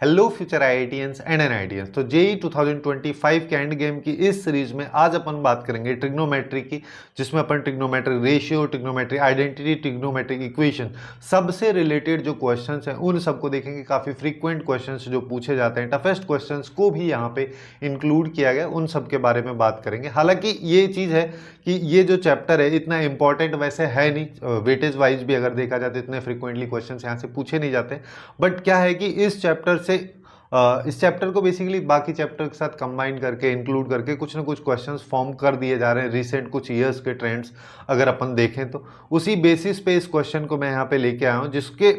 Hello future IITians and NITians. तो JEE 2025 के end game की इस सीरीज में आज अपन बात करेंगे ट्रिग्नोमेट्री की, जिसमें अपन trigonometric ratio, trigonometric identity, trigonometric equation सबसे रिलेटेड जो क्वेश्चंस हैं उन सबको देखेंगे। काफ़ी फ्रीक्वेंट क्वेश्चंस जो पूछे जाते हैं, टफेस्ट क्वेश्चंस को भी यहाँ पे इंक्लूड किया गया, उन सब के बारे में बात करेंगे। हालांकि ये चीज़ है कि ये जो चैप्टर है इतना इंपॉर्टेंट वैसे है नहीं, वेटेज वाइज भी अगर देखा जाए तो इतने फ्रीक्वेंटली क्वेश्चन यहाँ से पूछे नहीं जाते। बट क्या है कि इस चैप्टर को बेसिकली बाकी चैप्टर के साथ कंबाइन करके, इंक्लूड करके कुछ ना कुछ क्वेश्चंस फॉर्म कर दिए जा रहे हैं। रिसेंट कुछ ईयर्स के ट्रेंड्स अगर अपन देखें तो उसी बेसिस पे इस क्वेश्चन को मैं यहाँ पे लेके आया हूँ, जिसके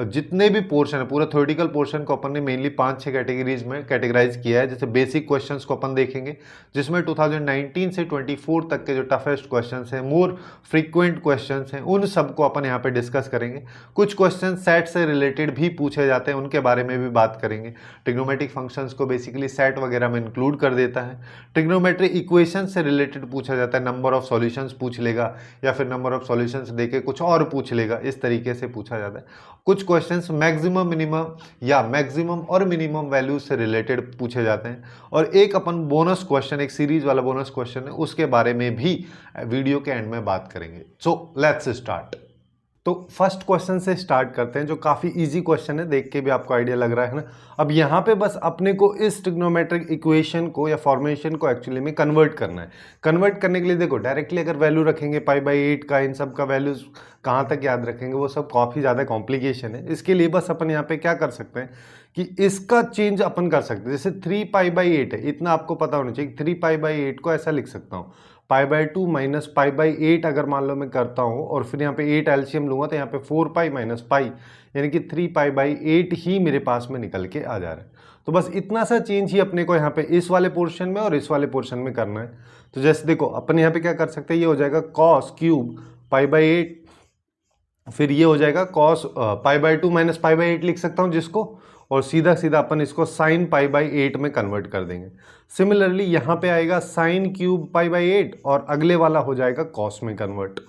जितने भी पोर्शन है, पूरा थ्योरेटिकल पोर्शन को अपन ने मेनली 5-6 कैटेगरीज में कैटेगराइज किया है। जैसे बेसिक क्वेश्चंस को अपन देखेंगे, जिसमें 2019 से 24 तक के जो टफेस्ट क्वेश्चंस हैं, मोर फ्रीक्वेंट क्वेश्चंस हैं, उन सबको अपन यहाँ पे डिस्कस करेंगे। कुछ क्वेश्चन सेट से रिलेटेड भी पूछे जाते हैं, उनके बारे में भी बात करेंगे। ट्रिग्नोमेट्रिक फंक्शंस को बेसिकली सेट वगैरह में इंक्लूड कर देता है। ट्रिग्नोमेट्रिक इक्वेशन से रिलेटेड पूछा जाता है, नंबर ऑफ सॉल्यूशंस पूछ लेगा या फिर नंबर ऑफ सॉल्यूशंस देके कुछ और पूछ लेगा, इस तरीके से पूछा जाता है। कुछ क्वेश्चंस मैक्सिमम, मिनिमम या मैक्सिमम और मिनिमम वैल्यूज से रिलेटेड पूछे जाते हैं। और एक अपन बोनस क्वेश्चन, एक सीरीज वाला बोनस क्वेश्चन है, उसके बारे में भी वीडियो के एंड में बात करेंगे। So let's start. तो फर्स्ट क्वेश्चन से स्टार्ट करते हैं, जो काफ़ी इजी क्वेश्चन है, देख के भी आपको आइडिया लग रहा है ना। अब यहाँ पे बस अपने को इस ट्रिग्नोमेट्रिक इक्वेशन को या फॉर्मेशन को एक्चुअली में कन्वर्ट करना है। कन्वर्ट करने के लिए देखो, डायरेक्टली अगर वैल्यू रखेंगे π/8 का, इन सब का वैल्यूज कहाँ तक याद रखेंगे, वो सब काफ़ी ज़्यादा कॉम्प्लिकेशन है। इसके लिए बस अपन यहाँ पे क्या कर सकते हैं कि इसका चेंज अपन कर सकते हैं। जैसे 3π/8 है, इतना आपको पता होना चाहिए। 3π/8 को ऐसा लिख सकता हूँ, π/2 माइनस π/8 अगर मान लो मैं करता हूँ और फिर यहाँ पे 8 एलसीएम लूंगा तो यहाँ पे 4π माइनस पाई, यानी कि 3π/8 ही मेरे पास में निकल के आ जा रहा है। तो बस इतना सा चेंज ही अपने को यहाँ पे इस वाले पोर्शन में और इस वाले पोर्शन में करना है। तो जैसे देखो, अपन यहाँ पे क्या कर सकते हैं, ये हो जाएगा cos क्यूब π/8, फिर ये हो जाएगा cos π/2 माइनस π/8 लिख सकता हूँ जिसको, और सीधा सीधा अपन इसको sin π/8 में कन्वर्ट कर देंगे। सिमिलरली यहाँ पे आएगा sin क्यूब π/8 और अगले वाला हो जाएगा cos में कन्वर्ट,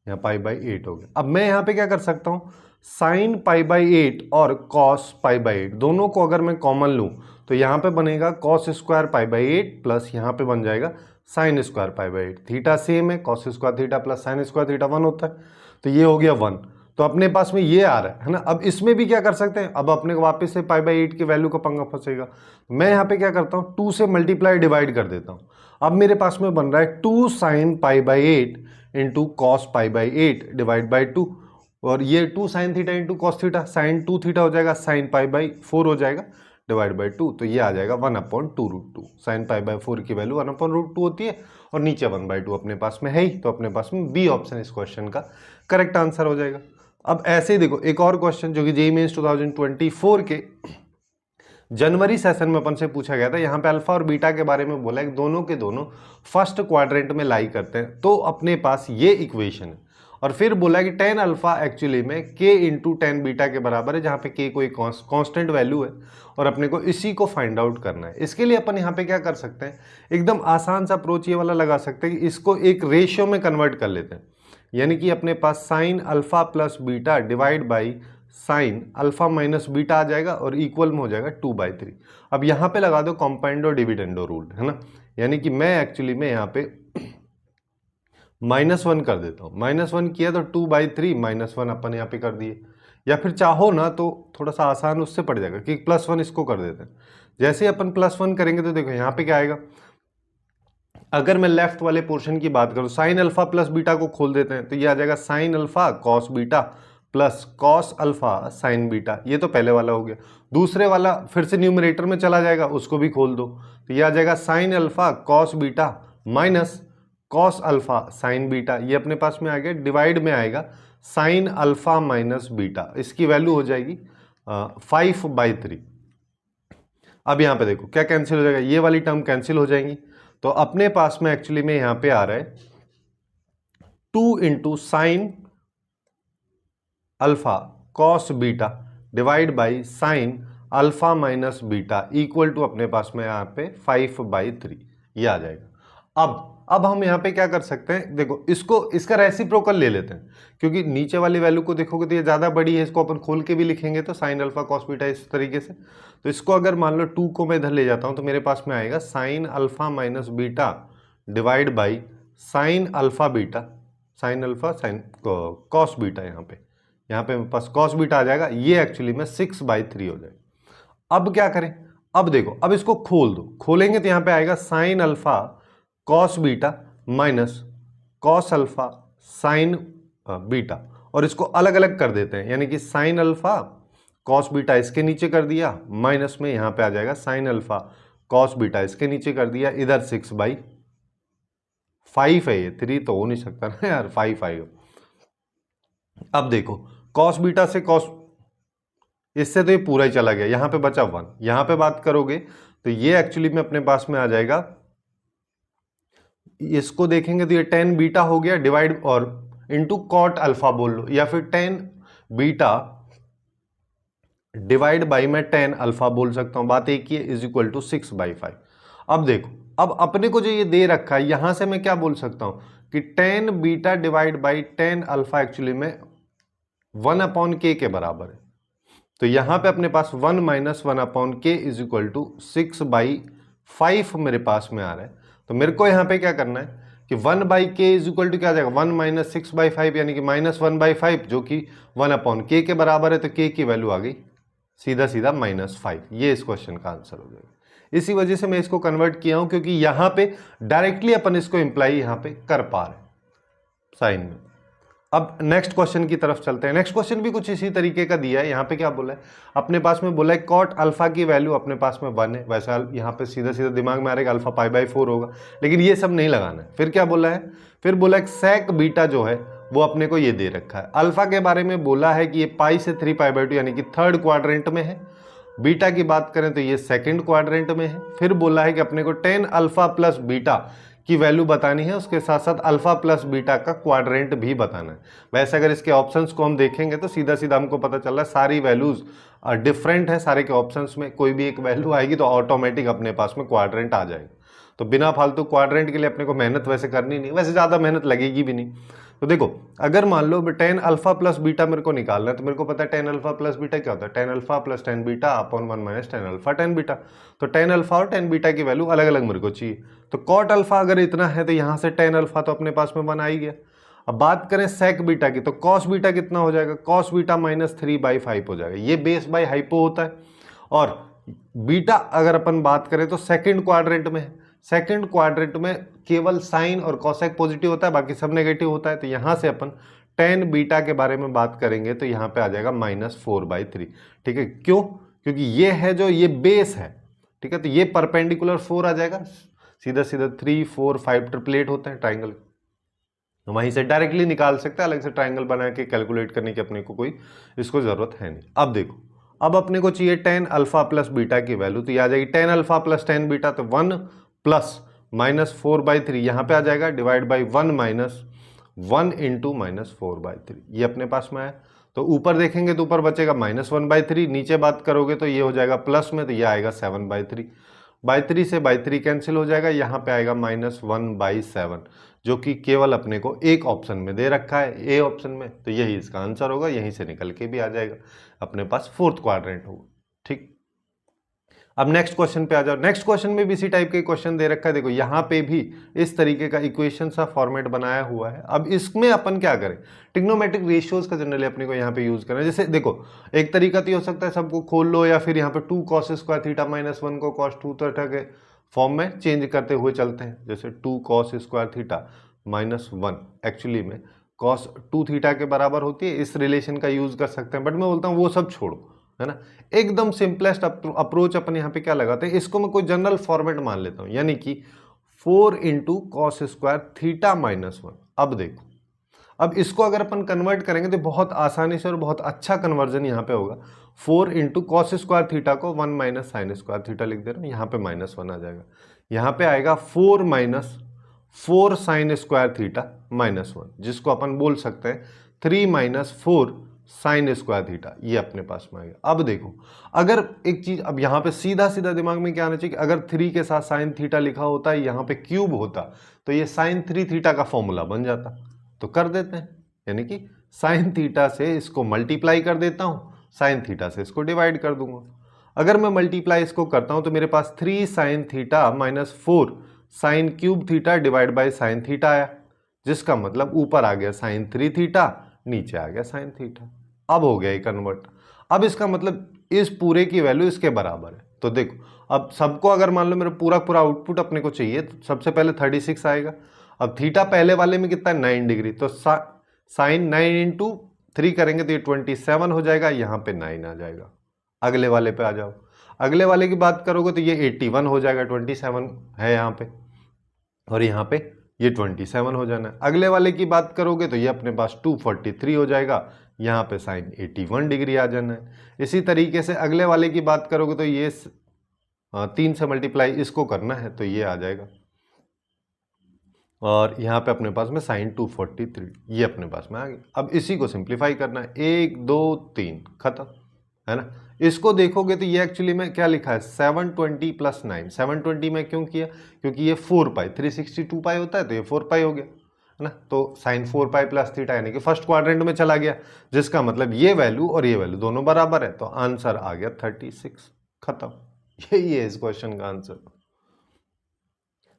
यहाँ π/8 हो गया। अब मैं यहाँ पे क्या कर सकता हूँ, sin π/8 और cos π/8 दोनों को अगर मैं कॉमन लूँ तो यहाँ पे बनेगा cos स्क्वायर π/8 प्लस यहाँ पे बन जाएगा sin स्क्वायर π/8। थीटा सेम है, cos square theta plus sin square theta 1 होता है, तो ये हो गया 1। तो अपने पास में ये आ रहा है ना। अब इसमें भी क्या कर सकते हैं, अब अपने को वापस से π/8 की वैल्यू का पंगा फंसेगा। मैं यहाँ पे क्या करता हूँ, 2 से मल्टीप्लाई डिवाइड कर देता हूँ। अब मेरे पास में बन रहा है 2 sin π/8 into cos π/8 divide by 2, और ये 2 sin theta into cos theta, sin 2 theta हो जाएगा sin π/4 हो जाएगा डिवाइड बाई 2, तो ये आ जाएगा 1/√2। sin π/4 की वैल्यू 1/√2 होती है और नीचे 1/2 अपने पास में है ही, तो अपने पास में बी ऑप्शन इस क्वेश्चन का करेक्ट आंसर हो जाएगा। अब ऐसे ही देखो, एक और क्वेश्चन जो कि जेईई मेंस 2024 के जनवरी सेशन में अपन से पूछा गया था। यहाँ पे अल्फा और बीटा के बारे में बोला है, दोनों के दोनों फर्स्ट क्वाड्रेंट में लाई करते हैं, तो अपने पास ये इक्वेशन है। और फिर बोला कि tan अल्फा एक्चुअली में k इंटू tan बीटा के बराबर है, जहाँ पे k कोई कांस्टेंट वैल्यू है और अपने को इसी को फाइंड आउट करना है। इसके लिए अपन यहाँ पे क्या कर सकते हैं, एकदम आसान सा अप्रोच ये वाला लगा सकते हैं कि इसको एक रेशियो में कन्वर्ट कर लेते हैं, यानी कि अपने पास sine alpha plus beta divide by sine alpha minus beta आ जाएगा और इक्वल में हो जाएगा 2/3। अब यहाँ पे लगा दो कॉम्पाउंडो डिविडेंडो रूल, है ना, यानी कि मैं एक्चुअली में यहाँ पे -1 कर देता हूँ। -1 किया तो 2/3 -1 अपन यहाँ पे कर दिए, या फिर चाहो ना तो थोड़ा सा आसान उससे पड़ जाएगा कि +1 इसको कर देते हैं। जैसे ही अपन +1 करेंगे तो देखो यहाँ पे क्या आएगा, अगर मैं लेफ्ट वाले पोर्शन की बात करूं, साइन अल्फा प्लस बीटा को खोल देते हैं तो ये आ जाएगा sign alpha cos beta plus cos alpha sign beta. ये तो पहले वाला हो गया। दूसरे वाला फिर से न्यूमरेटर में चला जाएगा, उसको भी खोल दो तो ये आ जाएगा sign alpha cos beta minus cos alpha sign beta. ये अपने पास में आ गया। डिवाइड में आएगा साइन अल्फा माइनस बीटा, इसकी वैल्यू हो जाएगी 5/3। अब यहाँ पे देखो क्या कैंसिल हो जाएगा, ये वाली टर्म कैंसिल हो जाएंगी, तो अपने पास में एक्चुअली में यहां पे आ रहा है 2 into sine alpha cos beta divide by sine alpha minus beta equal to अपने पास में यहां पे 5/3, ये आ जाएगा। अब अब हम यहाँ पे क्या कर सकते हैं, देखो इसको इसका रेसिप्रोकल ले लेते हैं, क्योंकि नीचे वाली वैल्यू को देखोगे तो ये ज़्यादा बड़ी है, इसको अपन खोल के भी लिखेंगे तो साइन अल्फा कॉस बीटा इस तरीके से। तो इसको अगर मान लो 2 को मैं इधर ले जाता हूँ तो मेरे पास में आएगा sign alpha minus beta divide by sine alpha beta, sine alpha sine cos beta, यहाँ पे मेरे पास कॉस बीटा आ जाएगा, ये एक्चुअली में 6/3 हो जाएगा। अब क्या करें, अब देखो, अब इसको खोल दो, खोलेंगे तो यहाँ पे आएगा sign alpha cos beta minus cos alpha sign beta, और इसको अलग अलग कर देते हैं, यानी कि साइन अल्फा कॉस बीटा इसके नीचे कर दिया, माइनस में यहाँ पे आ जाएगा साइन अल्फा कॉस बीटा इसके नीचे कर दिया, इधर 6/5 है, ये 3 तो हो नहीं सकता ना यार, 5 आएगा। अब देखो कॉस बीटा से कॉस, इससे तो ये पूरा ही चला गया, यहाँ पे बचा 1, यहाँ पे बात करोगे तो ये एक्चुअली में अपने पास में आ जाएगा, इसको देखेंगे तो ये 10 बीटा हो गया डिवाइड और इंटू कॉट अल्फा बोल लो, या फिर 10 बीटा डिवाइड बाई में 10 अल्फा बोल सकता हूं, बात एक ही है, इज इक्वल टू 6/5। अब देखो, अब अपने को जो ये दे रखा है, यहां से मैं क्या बोल सकता हूं कि 10 beta divide by 10 alpha actually में 1/k के बराबर है। तो यहां पे अपने पास 1 minus 1/k is equal to 6/5 मेरे पास में आ रहा है। तो मेरे को यहां पे क्या करना है कि 1/k इज इक्वल टू क्या आ जाएगा, 1 माइनस 6/5 यानी कि -1/5 जो कि 1/k के बराबर है, तो k की वैल्यू आ गई सीधा सीधा -5। ये इस क्वेश्चन का आंसर हो जाएगा। इसी वजह से मैं इसको कन्वर्ट किया हूं, क्योंकि यहां पे डायरेक्टली अपन इसको इंप्लाई यहां पे कर पा रहे हैं साइन में। अब नेक्स्ट क्वेश्चन की तरफ चलते हैं। नेक्स्ट क्वेश्चन भी कुछ इसी तरीके का दिया है। यहाँ पे क्या बोला है, अपने पास में बोला है कॉट अल्फा की वैल्यू अपने पास में 1 है, वैसा यहाँ पे सीधा सीधा दिमाग में आ रहेगा अल्फा π/4 होगा, लेकिन ये सब नहीं लगाना है। फिर क्या बोला है, फिर बोला है सेक बीटा जो है वो अपने को ये दे रखा है। अल्फा के बारे में बोला है कि ये पाई से 3π/2 यानी कि थर्ड क्वाड्रेंट में है। बीटा की बात करें तो ये सेकंड क्वाड्रेंट में है। फिर बोला है कि अपने को 10 अल्फा प्लस बीटा की वैल्यू बतानी है, उसके साथ साथ अल्फा प्लस बीटा का क्वाड्रेंट भी बताना है। वैसे अगर इसके ऑप्शंस को हम देखेंगे तो सीधा सीधा हमको पता चल रहा है सारी वैल्यूज डिफरेंट है, सारे के ऑप्शंस में कोई भी एक वैल्यू आएगी तो ऑटोमेटिक अपने पास में क्वाड्रेंट आ जाएगा। तो बिना फालतू क्वाड्रेंट के लिए अपने को मेहनत वैसे करनी नहीं, वैसे ज़्यादा मेहनत लगेगी भी नहीं। तो देखो, अगर मान लो 10 अल्फा प्लस बीटा मेरे को निकालना है, तो मेरे को पता है 10 अल्फा प्लस बीटा क्या होता है, 10 alpha plus 10 beta upon 1 minus 10 alpha 10 beta. तो 10 अल्फा और 10 बीटा की वैल्यू अलग अलग मेरे को चाहिए। तो कॉट अल्फा अगर इतना है तो यहाँ से 10 अल्फा तो अपने पास में 1 आ ही गया। अब बात करें सेक बीटा की, तो कॉस बीटा कितना हो जाएगा, कॉस बीटा -3/5 हो जाएगा। ये बेस बाय हाइपो होता है। और बीटा अगर अपन बात करें तो सेकंड क्वाड्रेंट में है, सेकंड क्वाड्रेंट में केवल साइन और कॉसेक पॉजिटिव होता है, बाकी सब नेगेटिव होता है। तो यहां से अपन 10 बीटा के बारे में बात करेंगे तो यहाँ पे आ जाएगा -4/3। ठीक है, क्यों, क्योंकि ये है जो ये बेस है, ठीक है, तो ये परपेंडिकुलर 4 आ जाएगा, सीधा सीधा 3 4 5 ट्रिपलेट होते हैं ट्राइंगल, वहीं से डायरेक्टली निकाल सकते हैं, अलग से ट्राइंगल बना के कैलकुलेट करने की अपने को कोई इसको जरूरत है नहीं। अब देखो, अब अपने को चाहिए 10 अल्फा प्लस बीटा की वैल्यू, तो ये आ जाएगी 10 अल्फा प्लस 10 बीटा, तो 1 प्लस -4/3 यहाँ पे आ जाएगा डिवाइड बाई 1 माइनस 1 इंटू -4/3, ये अपने पास में है। तो ऊपर देखेंगे तो ऊपर बचेगा -1/3, नीचे बात करोगे तो ये हो जाएगा प्लस में, तो ये आएगा 7/3 से 3 कैंसिल हो जाएगा, यहाँ पे आएगा -1/7, जो कि केवल अपने को एक ऑप्शन में दे रखा है, ए ऑप्शन में। तो यही इसका आंसर होगा, यहीं से निकल के भी आ जाएगा, अपने पास फोर्थ क्वाड्रेंट होगा। ठीक, अब नेक्स्ट क्वेश्चन पे आ जाओ। नेक्स्ट क्वेश्चन में भी इसी टाइप के क्वेश्चन दे रखा है। देखो यहाँ पे भी इस तरीके का इक्वेशन सा फॉर्मेट बनाया हुआ है। अब इसमें अपन क्या करें, ट्रिग्नोमेट्रिक रेशियोज का जनरली अपने को यहाँ पे यूज करना है। जैसे देखो, एक तरीका तो हो सकता है सबको खोल लो, या फिर यहाँ पे 2 cos स्क्वायर थीटा माइनस 1 को cos 2 थीटा के फॉर्म में चेंज करते हुए चलते हैं। जैसे 2 cos square theta minus 1 actually में cos 2 थीटा के बराबर होती है, इस रिलेशन का यूज कर सकते हैं। बट मैं बोलता हूँ वो सब छोड़ो, है ना, एकदम सिंपलेस्ट अप्रोच अपन यहाँ पे क्या लगाते हैं, इसको मैं कोई जनरल फॉर्मेट मान लेता हूँ, यानी कि 4 into cos square theta minus 1। अब देखो, अब इसको अगर अपन कन्वर्ट करेंगे तो बहुत आसानी से और बहुत अच्छा कन्वर्जन यहाँ पे होगा। 4 इंटू कॉस स्क्वायर थीटा को 1 माइनस साइन स्क्वायर थीटा लिख दे रहा हूँ, यहाँ पे -1 आ जाएगा, यहाँ पे आएगा 4 माइनस 4 साइन स्क्वायर थीटा -1, जिसको अपन बोल सकते हैं 3 माइनस 4 साइन स्क्वायर थीटा, ये अपने पास में आ गया। अब देखो, अगर एक चीज, अब यहाँ पे सीधा सीधा दिमाग में क्या आना चाहिए कि अगर 3 के साथ साइन थीटा लिखा होता है, यहाँ पे क्यूब होता, तो ये साइन 3 थीटा का फॉर्मूला बन जाता। तो कर देते हैं, यानी कि साइन थीटा से इसको मल्टीप्लाई कर देता हूँ, साइन थीटा से इसको डिवाइड कर दूंगा। अगर मैं मल्टीप्लाई इसको करता हूं तो मेरे पास 3 sine theta minus 4 sine cube theta divide by sine theta आया, जिसका मतलब ऊपर आ गया साइन 3 थीटा, नीचे आ गया साइन थीटा। अब हो गया ये कन्वर्ट। अब इसका मतलब इस पूरे की वैल्यू इसके बराबर है। तो देखो, अब सबको अगर मान लो मेरा पूरा पूरा आउटपुट अपने को चाहिए, तो सबसे पहले 36 आएगा। अब थीटा पहले वाले में कितना है, 9 डिग्री, तो साइन 9 इंटू 3 करेंगे तो ये 27 हो जाएगा, यहाँ पे 9 आ जाएगा। अगले वाले पे आ जाओ, अगले वाले की बात करोगे तो ये 81 हो जाएगा, 27 है यहाँ पे, और यहाँ पे ये 27 हो जाना है। अगले वाले की बात करोगे तो ये अपने पास 243 हो जाएगा, यहाँ पे साइन 81 डिग्री आ जाना है। इसी तरीके से अगले वाले की बात करोगे तो ये 3 से मल्टीप्लाई इसको करना है, तो ये आ जाएगा, और यहाँ पे अपने पास में साइन 243, ये अपने पास में आ गया। अब इसी को सिंप्लीफाई करना है, 1 2 3 खत्म, है ना। इसको देखोगे तो ये एक्चुअली में क्या लिखा है, 720 प्लस 9। 720 में क्यों किया, क्योंकि ये 4 पाई, 362 पाई होता है, तो ये 4 पाई हो गया, है ना। तो साइन 4 पाई प्लस थीटा, यानी कि फर्स्ट क्वाड्रेंट में चला गया, जिसका मतलब ये वैल्यू और ये वैल्यू दोनों बराबर है, तो आंसर आ गया 36, खत्म। यही है इस क्वेश्चन का आंसर।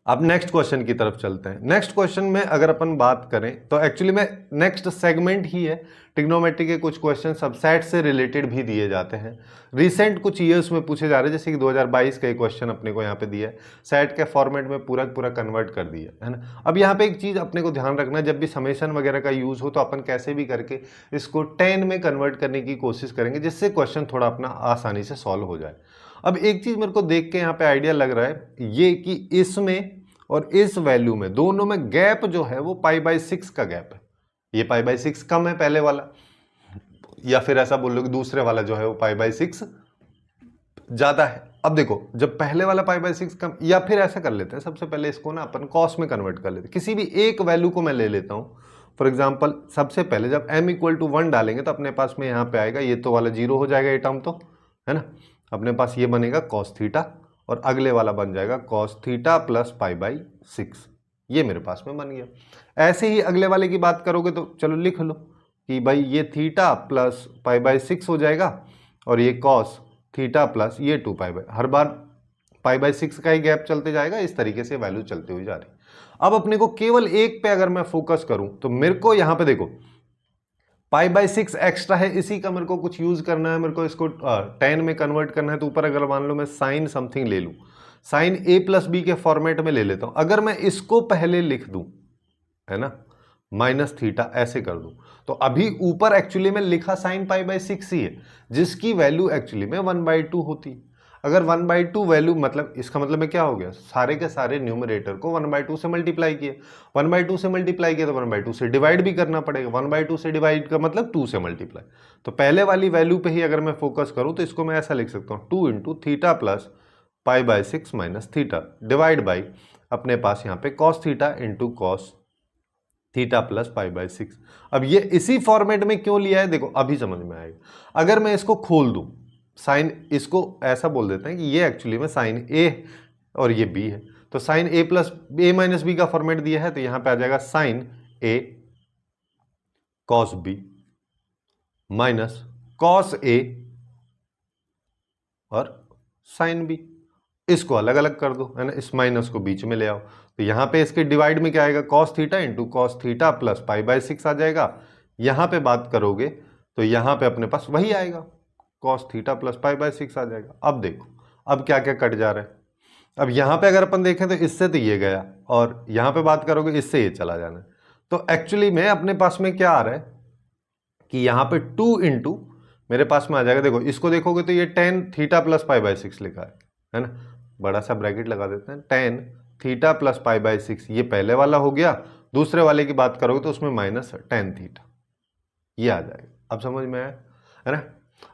अब नेक्स्ट क्वेश्चन की तरफ चलते हैं। नेक्स्ट क्वेश्चन में अगर अपन बात करें तो एक्चुअली में नेक्स्ट सेगमेंट ही है, ट्रिग्नोमेट्री के कुछ क्वेश्चन सबसेट से रिलेटेड भी दिए जाते हैं, रिसेंट कुछ ईयर्स में पूछे जा रहे हैं, जैसे कि 2022 का एक क्वेश्चन अपने को यहाँ पे दिया है, सेट के फॉर्मेट में पूरा पूरा कन्वर्ट कर दिया है ना। अब यहाँ पे एक चीज अपने को ध्यान रखना, जब भी समेशन वगैरह का यूज हो तो अपन कैसे भी करके इसको 10 में कन्वर्ट करने की कोशिश करेंगे, जिससे क्वेश्चन थोड़ा अपना आसानी से सॉल्व हो जाए। अब एक चीज मेरे को देख के यहाँ पे आइडिया लग रहा है ये कि इसमें और इस वैल्यू में दोनों में गैप जो है वो π/6 का गैप है। ये π/6 कम है पहले वाला, या फिर ऐसा बोल लो कि दूसरे वाला जो है वो π/6 ज्यादा है। अब देखो, जब पहले वाला π/6 कम, या फिर ऐसा कर लेते हैं, सबसे पहले इसको ना अपन कॉस में कन्वर्ट कर लेते हैं। किसी भी एक वैल्यू को मैं ले लेता हूं, फॉर एग्जाम्पल सबसे पहले जब m = 1 डालेंगे तो अपने पास में यहाँ पे आएगा, ये तो वाला 0 हो जाएगा, ये टर्म तो, है ना। अपने पास ये बनेगा cos थीटा, और अगले वाला बन जाएगा cos थीटा प्लस π/6, ये मेरे पास में बन गया। ऐसे ही अगले वाले की बात करोगे तो चलो लिख लो कि भाई ये थीटा प्लस π/6 हो जाएगा, और ये cos थीटा प्लस ये 2π, हर बार π/6 का ही गैप चलते जाएगा, इस तरीके से वैल्यू चलती हुई जा रही। अब अपने को केवल एक पे अगर मैं फोकस करूं तो मेरे को यहां पे देखो π/6 एक्स्ट्रा है, इसी का मेरे को कुछ यूज करना है, मेरे को इसको 10 में कन्वर्ट करना है। तो ऊपर अगर मान लो मैं साइन समथिंग ले लूं, साइन a प्लस बी के फॉर्मेट में ले लेता हूं, अगर मैं इसको पहले लिख दूं, है ना, माइनस थीटा ऐसे कर दूं, तो अभी ऊपर एक्चुअली में लिखा साइन π/6 ही है, जिसकी वैल्यू एक्चुअली में 1/2 होती है। अगर 1/2 वैल्यू, मतलब इसका मतलब में क्या हो गया, सारे के सारे न्यूमरेटर को 1/2 से मल्टीप्लाई किए, 1/2 से मल्टीप्लाई किया तो 1/2 से डिवाइड भी करना पड़ेगा, 1/2 से डिवाइड का मतलब 2 से मल्टीप्लाई। तो पहले वाली वैल्यू पे ही अगर मैं फोकस करूं तो इसको मैं ऐसा लिख सकता हूं, 2 into theta plus π/6 minus theta divide by अपने पास यहाँ पे cos theta into cos theta plus π/6। अब ये इसी फॉर्मेट में क्यों लिया है, देखो अभी समझ में आएगा। अगर मैं इसको खोल दूं, साइन, इसको ऐसा बोल देते हैं कि ये एक्चुअली में साइन a और ये b है, तो sine a plus a minus B का फॉर्मेट दिया है, तो यहां पे आ जाएगा sine a cos b minus cos a और साइन b। इसको अलग अलग कर दो, है ना, इस माइनस को बीच में ले आओ, तो यहां पे इसके डिवाइड में क्या आएगा, cos theta into cos theta plus π/6 आ जाएगा। यहां पे बात करोगे तो यहां पे अपने पास वही आएगा, cos थीटा प्लस π/6 आ जाएगा। अब देखो अब क्या क्या कट जा रहा है। अब यहां पे अगर अपन देखें तो इससे तो ये गया, और यहां पे बात करोगे इससे ये चला जाना है। तो एक्चुअली में अपने पास में क्या आ रहा है कि यहां पे 2 इंटू मेरे पास में आ जाएगा, देखो इसको देखोगे तो ये tan थीटा प्लस π/6 लिखा है ना, बड़ा सा ब्रैकेट लगा देते हैं, tan थीटा प्लस π/6, ये पहले वाला हो गया। दूसरे वाले की बात करोगे तो उसमें माइनस tan थीटा, ये आ जाएगा। अब समझ में आया, है ना।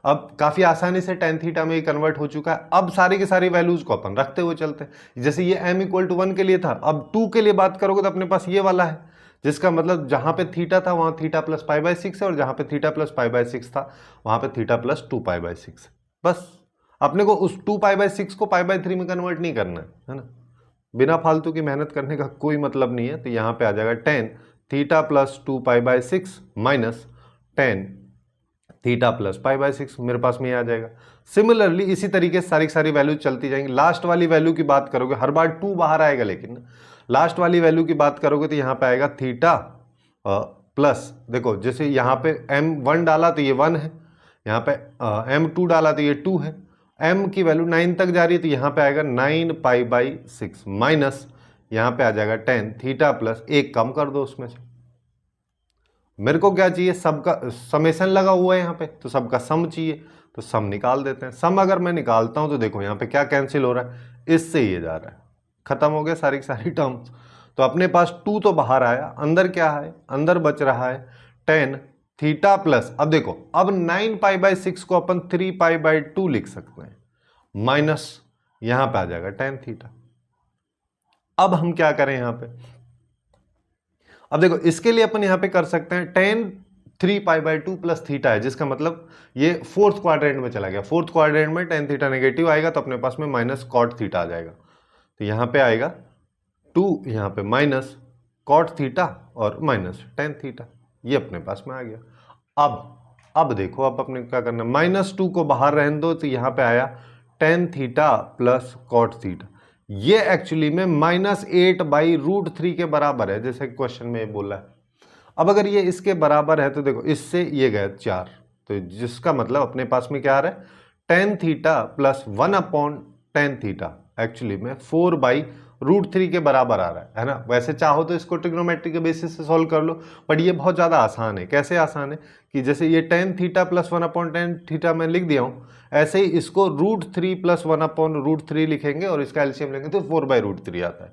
अब काफी आसानी से tan थीटा में कन्वर्ट हो चुका है। अब सारी की सारी वैल्यूज को अपन रखते हुए चलते हैं, जैसे ये m = 1 के लिए था, अब 2 के लिए बात करोगे तो अपने पास ये वाला है, जिसका मतलब जहां पे थीटा था वहां थीटा प्लस पाई बाय 6 है, और जहां पे थीटा प्लस पाई बाय 6 था वहां पे थीटा प्लस 2 पाई बाय 6। बस अपने को उस 2 पाई बाय 6 को पाई बाय 3 में कन्वर्ट नहीं करना है ना, बिना फालतू की मेहनत करने का कोई मतलब नहीं है। तो यहां पे आ जाएगा 10 theta plus 2 pi by 6 minus 10 theta plus pi by 6, मेरे पास में ये आ जाएगा। सिमिलरली इसी तरीके से सारी सारी वैल्यू चलती जाएंगी। लास्ट वाली वैल्यू की बात करोगे, हर बार 2 बाहर आएगा, लेकिन लास्ट वाली वैल्यू की बात करोगे तो यहां पे आएगा थीटा प्लस, देखो जैसे यहाँ पे m1 डाला तो ये 1 है, यहाँ पे m2 डाला तो ये 2 है, m की वैल्यू 9 तक जा रही है तो यहाँ पे आएगा 9 पाई बाई 6 माइनस यहाँ पे आ जाएगा 10 थीटा प्लस, एक कम कर दो उसमें से। मेरे को क्या चाहिए, सबका समेशन लगा हुआ है यहाँ पे, तो सबका सम चाहिए, तो सम निकाल देते हैं। सम अगर मैं निकालता हूं तो देखो यहाँ पे क्या कैंसिल हो रहा है, इससे ये जा रहा है, खत्म हो गया सारी की सारी टर्म्स। तो अपने पास 2 तो बाहर आया, अंदर क्या है, अंदर बच रहा है 10 थीटा प्लस, अब देखो अब 9 पाई बाय 6 को अपन 3 पाई बाय 2 लिख सकते हैं, माइनस यहां पे आ जाएगा 10 थीटा। अब हम क्या करें यहां पे, अब देखो इसके लिए अपन यहां पे कर सकते हैं 10 3 पाई बाय 2 प्लस थीटा है, जिसका मतलब ये फोर्थ क्वाड्रेंट में चला गया। फोर्थ क्वाड्रेंट में 10 थीटा नेगेटिव आएगा तो अपने पास में माइनस कॉट थीटा आ जाएगा, तो यहां पे आएगा 2, यहां पे माइनस कॉट थीटा और माइनस 10 थीटा, ये अपने पास में आ गया। अब देखो अब अपने क्या करना, -2 को बाहर रहने दो, तो यहां पे आया 10 थीटा प्लस कॉट थीटा, ये एक्चुअली में -8/√3 के बराबर है, जैसे क्वेश्चन में ये बोला है। अब अगर ये इसके बराबर है तो देखो इससे ये गए 4, तो जिसका मतलब अपने पास में क्या आ रहा है, 10 थीटा प्लस 1/10 थीटा एक्चुअली में 4/√3 के बराबर आ रहा है ना। वैसे चाहो तो इसको ट्रिग्नोमेट्री के बेसिस से सॉल्व कर लो, बट ये बहुत ज़्यादा आसान है। कैसे आसान है कि जैसे ये 10 थीटा प्लस 1/10 थीटा मैं लिख दिया हूँ, ऐसे ही इसको √3 प्लस 1/√3 लिखेंगे और इसका एलसीएम लेंगे तो 4/√3 आता है,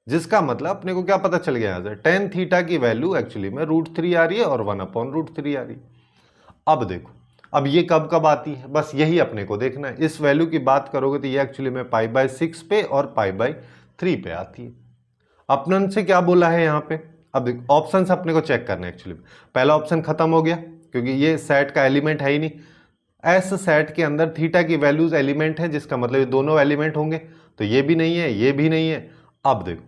जिसका मतलब अपने को क्या पता चल गया, यहाँ से 10 थीटा की वैल्यू एक्चुअली में √3 आ रही है और 1/√3 आ रही है। अब देखो अब ये कब कब आती है, बस यही अपने को देखना है। इस वैल्यू की बात करोगे तो ये एक्चुअली में पाई बाय 6 पे और पाई बाय 3 पे आती है। अपनन से क्या बोला है यहाँ पे, अब देखो ऑप्शन अपने को चेक करना है। एक्चुअली पहला ऑप्शन खत्म हो गया क्योंकि ये सेट का एलिमेंट है ही नहीं। एस सेट के अंदर थीटा की वैल्यूज एलिमेंट है, जिसका मतलब ये दोनों एलिमेंट होंगे, तो ये भी नहीं है ये भी नहीं है। अब देखो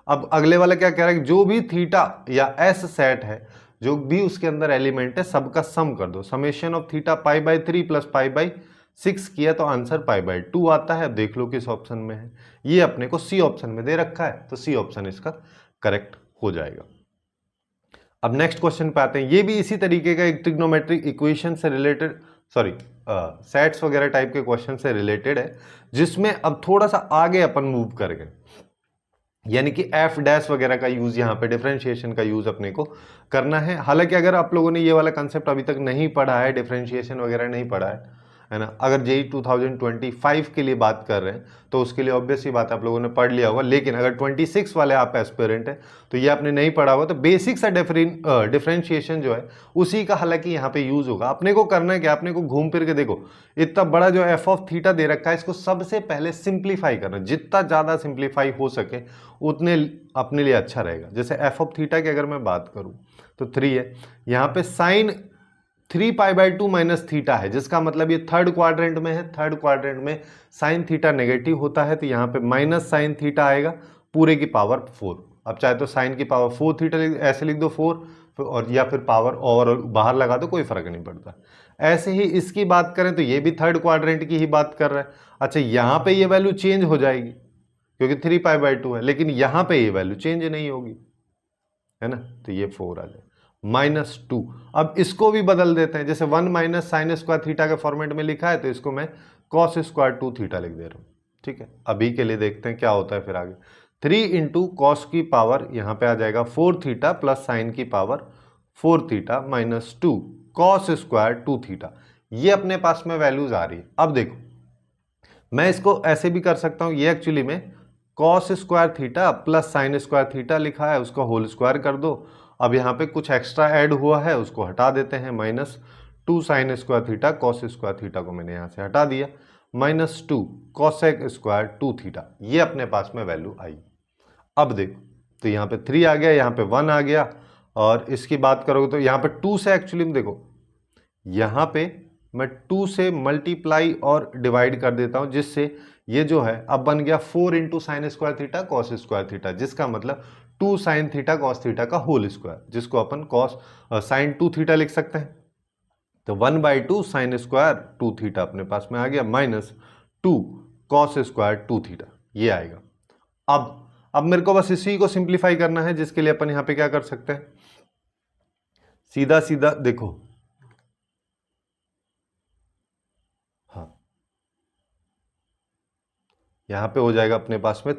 अब अगले वाला क्या कह रहा है, जो भी थीटा या एस सेट है, जो भी उसके अंदर एलिमेंट है, सबका सम कर दो। Summation of theta pi by 3 plus pi by 6 किया तो आंसर पाई बाय 2 आता है। अब देख लो किस ऑप्शन में है, ये अपने को सी ऑप्शन में दे रखा है, तो सी ऑप्शन इसका करेक्ट हो जाएगा। अब नेक्स्ट क्वेश्चन पे आते हैं, ये भी इसी तरीके का एक ट्रिग्नोमेट्रिक इक्वेशन से रिलेटेड, सॉरी सेट्स वगैरह टाइप के क्वेश्चन से रिलेटेड है, जिसमें अब थोड़ा सा आगे अपन मूव कर गए, यानी कि एफ डैश वगैरह का यूज, यहाँ पे डिफरेंशिएशन का यूज अपने को करना है। हालांकि अगर आप लोगों ने ये वाला कंसेप्ट अभी तक नहीं पढ़ा है, डिफरेंशिएशन वगैरह नहीं पढ़ा है ना, अगर जेई 2025 के लिए बात कर रहे हैं तो उसके लिए ऑब्वियस ही बात आप लोगों ने पढ़ लिया होगा। लेकिन अगर 26 वाले आप एस्पिरेंट हैं तो ये आपने नहीं पढ़ा होगा, तो बेसिक सा डिफरेंशिएशन जो है उसी का हालांकि यहाँ पे यूज होगा। अपने को करना है कि आपने को घूम फिर के देखो, इतना बड़ा जो एफ ऑफ थीटा दे रखा है, इसको सबसे पहले सिंप्लीफाई करना, जितना ज़्यादा सिंप्लीफाई हो सके उतने अपने लिए अच्छा रहेगा। जैसे एफ ऑफ थीटा की अगर मैं बात करूँ तो 3 है, यहाँ पे sine 3 pi by 2 minus theta है, जिसका मतलब ये थर्ड क्वाड्रेंट में है। थर्ड क्वाड्रेंट में साइन थीटा नेगेटिव होता है, तो यहाँ पे माइनस साइन थीटा आएगा पूरे की पावर 4। अब चाहे तो साइन की पावर 4 थीटा ऐसे लिख दो 4, और या फिर पावर और बाहर लगा दो, कोई फर्क नहीं पड़ता। ऐसे ही इसकी बात करें तो ये भी थर्ड क्वाड्रेंट की ही बात कर रहा है। अच्छा यहाँ पे ये वैल्यू चेंज हो जाएगी क्योंकि 3 पाई बाय 2 है, लेकिन यहाँ पे ये वैल्यू चेंज नहीं होगी, है ना, तो ये 4 आ जाए -2। अब इसको भी बदल देते हैं, जैसे 1 माइनस साइन स्क्वायर थीटा के फॉर्मेट में लिखा है, तो इसको मैं कॉस स्क्वायर 2 थीटा लिख दे रहा हूँ। ठीक है, अभी के लिए देखते हैं क्या होता है फिर आगे। 3 इंटू कॉस की पावर यहाँ पे आ जाएगा 4 थीटा प्लस साइन की power 4 theta -2 cos square 2 theta, ये अपने पास में वैल्यूज आ रही है। अब देखो मैं इसको ऐसे भी कर सकता हूँ, ये एक्चुअली में cos square theta plus sign square theta लिखा है, उसका होल स्क्वायर कर दो। अब यहाँ पे कुछ एक्स्ट्रा ऐड हुआ है, उसको हटा देते हैं, -2 sine square theta cos square theta को मैंने यहाँ से हटा दिया, -2 कॉसेक स्क्वायर 2 थीटा, ये अपने पास में वैल्यू आई। अब देखो तो यहाँ पे 3 आ गया, यहाँ पे 1 आ गया। और इसकी बात करोगे तो यहाँ पे 2 से एक्चुअली में देखो, यहाँ पे मैं 2 से मल्टीप्लाई और डिवाइड कर देता हूँ, जिससे ये जो है अब बन गया 4 into sine square theta cos square theta, जिसका मतलब 2 साइन थीटा कॉस थीटा का होल स्क्वायर, जिसको अपन कॉस साइन 2 थीटा लिख सकते हैं। तो 1/2 साइन स्क्वायर 2 थीटा अपने पास में आ गया, माइनस 2 कॉस स्क्वायर 2 थीटा, ये आएगा। अब मेरे को बस इसी को सिंप्लीफाई करना है, जिसके लिए अपन यहां पे क्या कर सकते हैं, सीधा सीधा देखो, हाँ यहां पे हो जाएगा अपने पास में,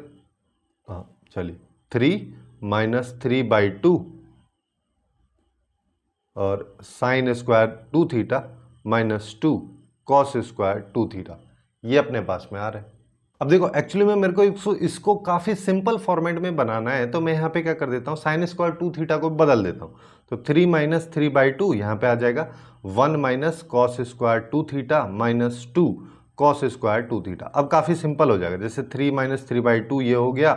हाँ चलिए 3 माइनस 3/2 और sine square 2 theta minus 2 cos square 2 theta, ये अपने पास में आ रहा है। अब देखो एक्चुअली में मेरे को इसको काफ़ी सिंपल फॉर्मेट में बनाना है, तो मैं यहाँ पे क्या कर देता हूँ, साइन स्क्वायर 2 थीटा को बदल देता हूँ। तो 3 माइनस 3/2 यहाँ पे आ जाएगा 1 minus cos square 2 theta minus 2 cos square 2 theta. अब काफ़ी सिंपल हो जाएगा, जैसे 3 माइनस 3/2 ये हो गया,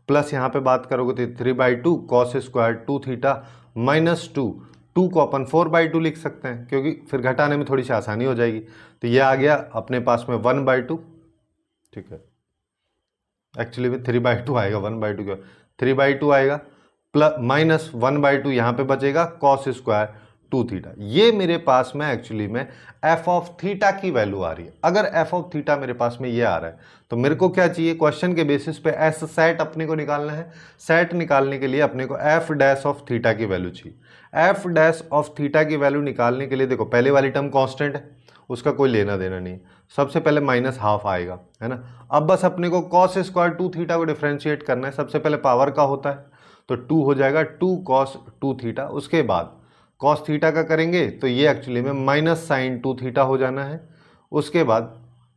प्लस यहाँ पे बात करोगे तो 3/2 कॉस स्क्वायर 2 थीटा माइनस 2 को अपन 4/2 लिख सकते हैं, क्योंकि फिर घटाने में थोड़ी सी आसानी हो जाएगी। तो ये आ गया अपने पास में 1/2, ठीक है, एक्चुअली में 3/2 आएगा, 1/2 क्या 3/2 आएगा, प्लस माइनस 1/2 यहाँ पे बचेगा कॉस स्क्वायर 2 थीटा। ये मेरे पास में एक्चुअली में एफ ऑफ थीटा की वैल्यू आ रही है। अगर एफ ऑफ थीटा मेरे पास में ये आ रहा है, तो मेरे को क्या चाहिए, क्वेश्चन के बेसिस पे एस सेट अपने को निकालना है। सेट निकालने के लिए अपने को एफ डैश ऑफ थीटा की वैल्यू चाहिए। एफ डैश ऑफ थीटा की वैल्यू निकालने के लिए देखो, पहले वाली टर्म कांस्टेंट है, उसका कोई लेना देना नहीं, सबसे पहले माइनस हाफ आएगा, है ना। अब बस अपने को कॉस स्क्वायर 2 थीटा को डिफ्रेंशिएट करना है, सबसे पहले पावर का होता है, तो 2 हो जाएगा 2 कॉस 2 थीटा। उसके बाद कॉस थीटा का करेंगे तो ये एक्चुअली में माइनस साइन 2 थीटा हो जाना है। उसके बाद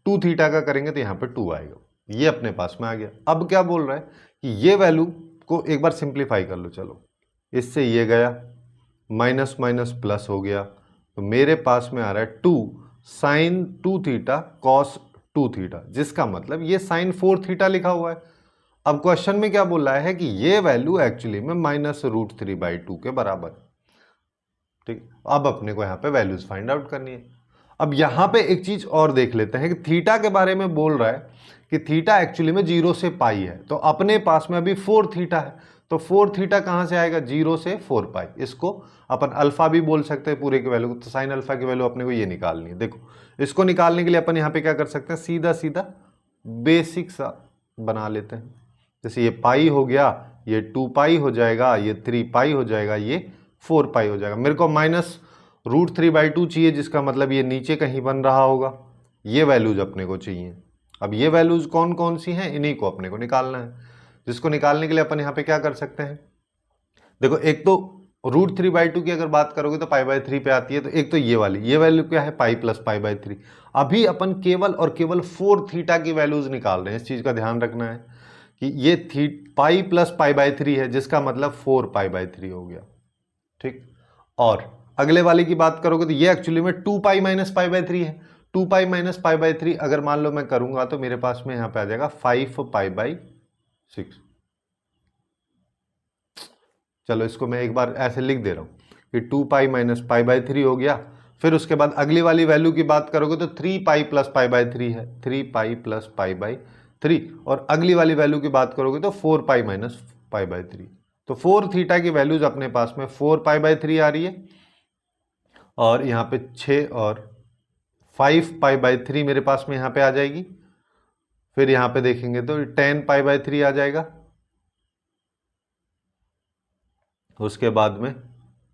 2 थीटा का करेंगे तो यहाँ पे 2 आएगा, ये अपने पास में आ गया। अब क्या बोल रहा है कि ये वैल्यू को एक बार सिंप्लीफाई कर लो, चलो इससे ये गया, माइनस माइनस प्लस हो गया, तो मेरे पास में आ रहा है 2 साइन 2 थीटा कॉस 2 थीटा, जिसका मतलब ये साइन 4 थीटा लिखा हुआ है। अब क्वेश्चन में क्या बोल रहा है कि ये वैल्यू एक्चुअली में -√3/2 के बराबर, ठीक। अब अपने को यहाँ पे वैल्यूज फाइंड आउट करनी है। अब यहाँ पे एक चीज और देख लेते हैं कि थीटा के बारे में बोल रहा है कि थीटा एक्चुअली में 0 से पाई है, तो अपने पास में अभी 4 थीटा है, तो 4 थीटा कहाँ से आएगा, 0 से 4 पाई। इसको अपन अल्फा भी बोल सकते हैं पूरे की वैल्यू, तो साइन अल्फा की वैल्यू अपने को ये निकालनी है। देखो इसको निकालने के लिए अपन यहाँ पे क्या कर सकते हैं, सीधा सीधा बेसिक सा बना लेते हैं। जैसे ये पाई हो गया, ये 2 पाई हो जाएगा, ये 3 पाई हो जाएगा, ये 4 पाई हो जाएगा। मेरे को -√3/2 चाहिए, जिसका मतलब ये नीचे कहीं बन रहा होगा, ये वैल्यूज अपने को चाहिए। अब ये वैल्यूज कौन कौन सी हैं, इन्हीं को अपने को निकालना है, जिसको निकालने के लिए अपन यहाँ पे क्या कर सकते हैं, देखो एक तो √3/2 की अगर बात करोगे तो π/3 पे आती है, तो एक तो ये वाली, ये वैल्यू क्या है, पाई प्लस π/3। अभी अपन केवल और केवल 4 थीटा की वैल्यूज निकाल रहे हैं, इस चीज का ध्यान रखना है कि ये पाई प्लस π/3 है, जिसका मतलब 4 π/3 हो गया, ठीक। और अगले वाले की बात करोगे तो ये एक्चुअली में 2 पाई माइनस π/3 है। 2 पाई माइनस π/3 अगर मान लो मैं करूंगा तो मेरे पास में यहां पे आ जाएगा 5 π/6। चलो इसको मैं एक बार ऐसे लिख दे रहा हूं कि 2 पाई माइनस π/3 हो गया। फिर उसके बाद अगली वाली वैल्यू की बात करोगे तो 3 पाई प्लस π/3 है, 3 पाई प्लस π/3। और अगली वाली वैल्यू की बात करोगे तो 4 पाई माइनस π/3। तो 4 थीटा की वैल्यूज अपने पास में 4 π/3 आ रही है, और यहाँ पे 6 और 5 π/3 मेरे पास में यहाँ पे आ जाएगी। फिर यहाँ पे देखेंगे तो 10 π/3 आ जाएगा। उसके बाद में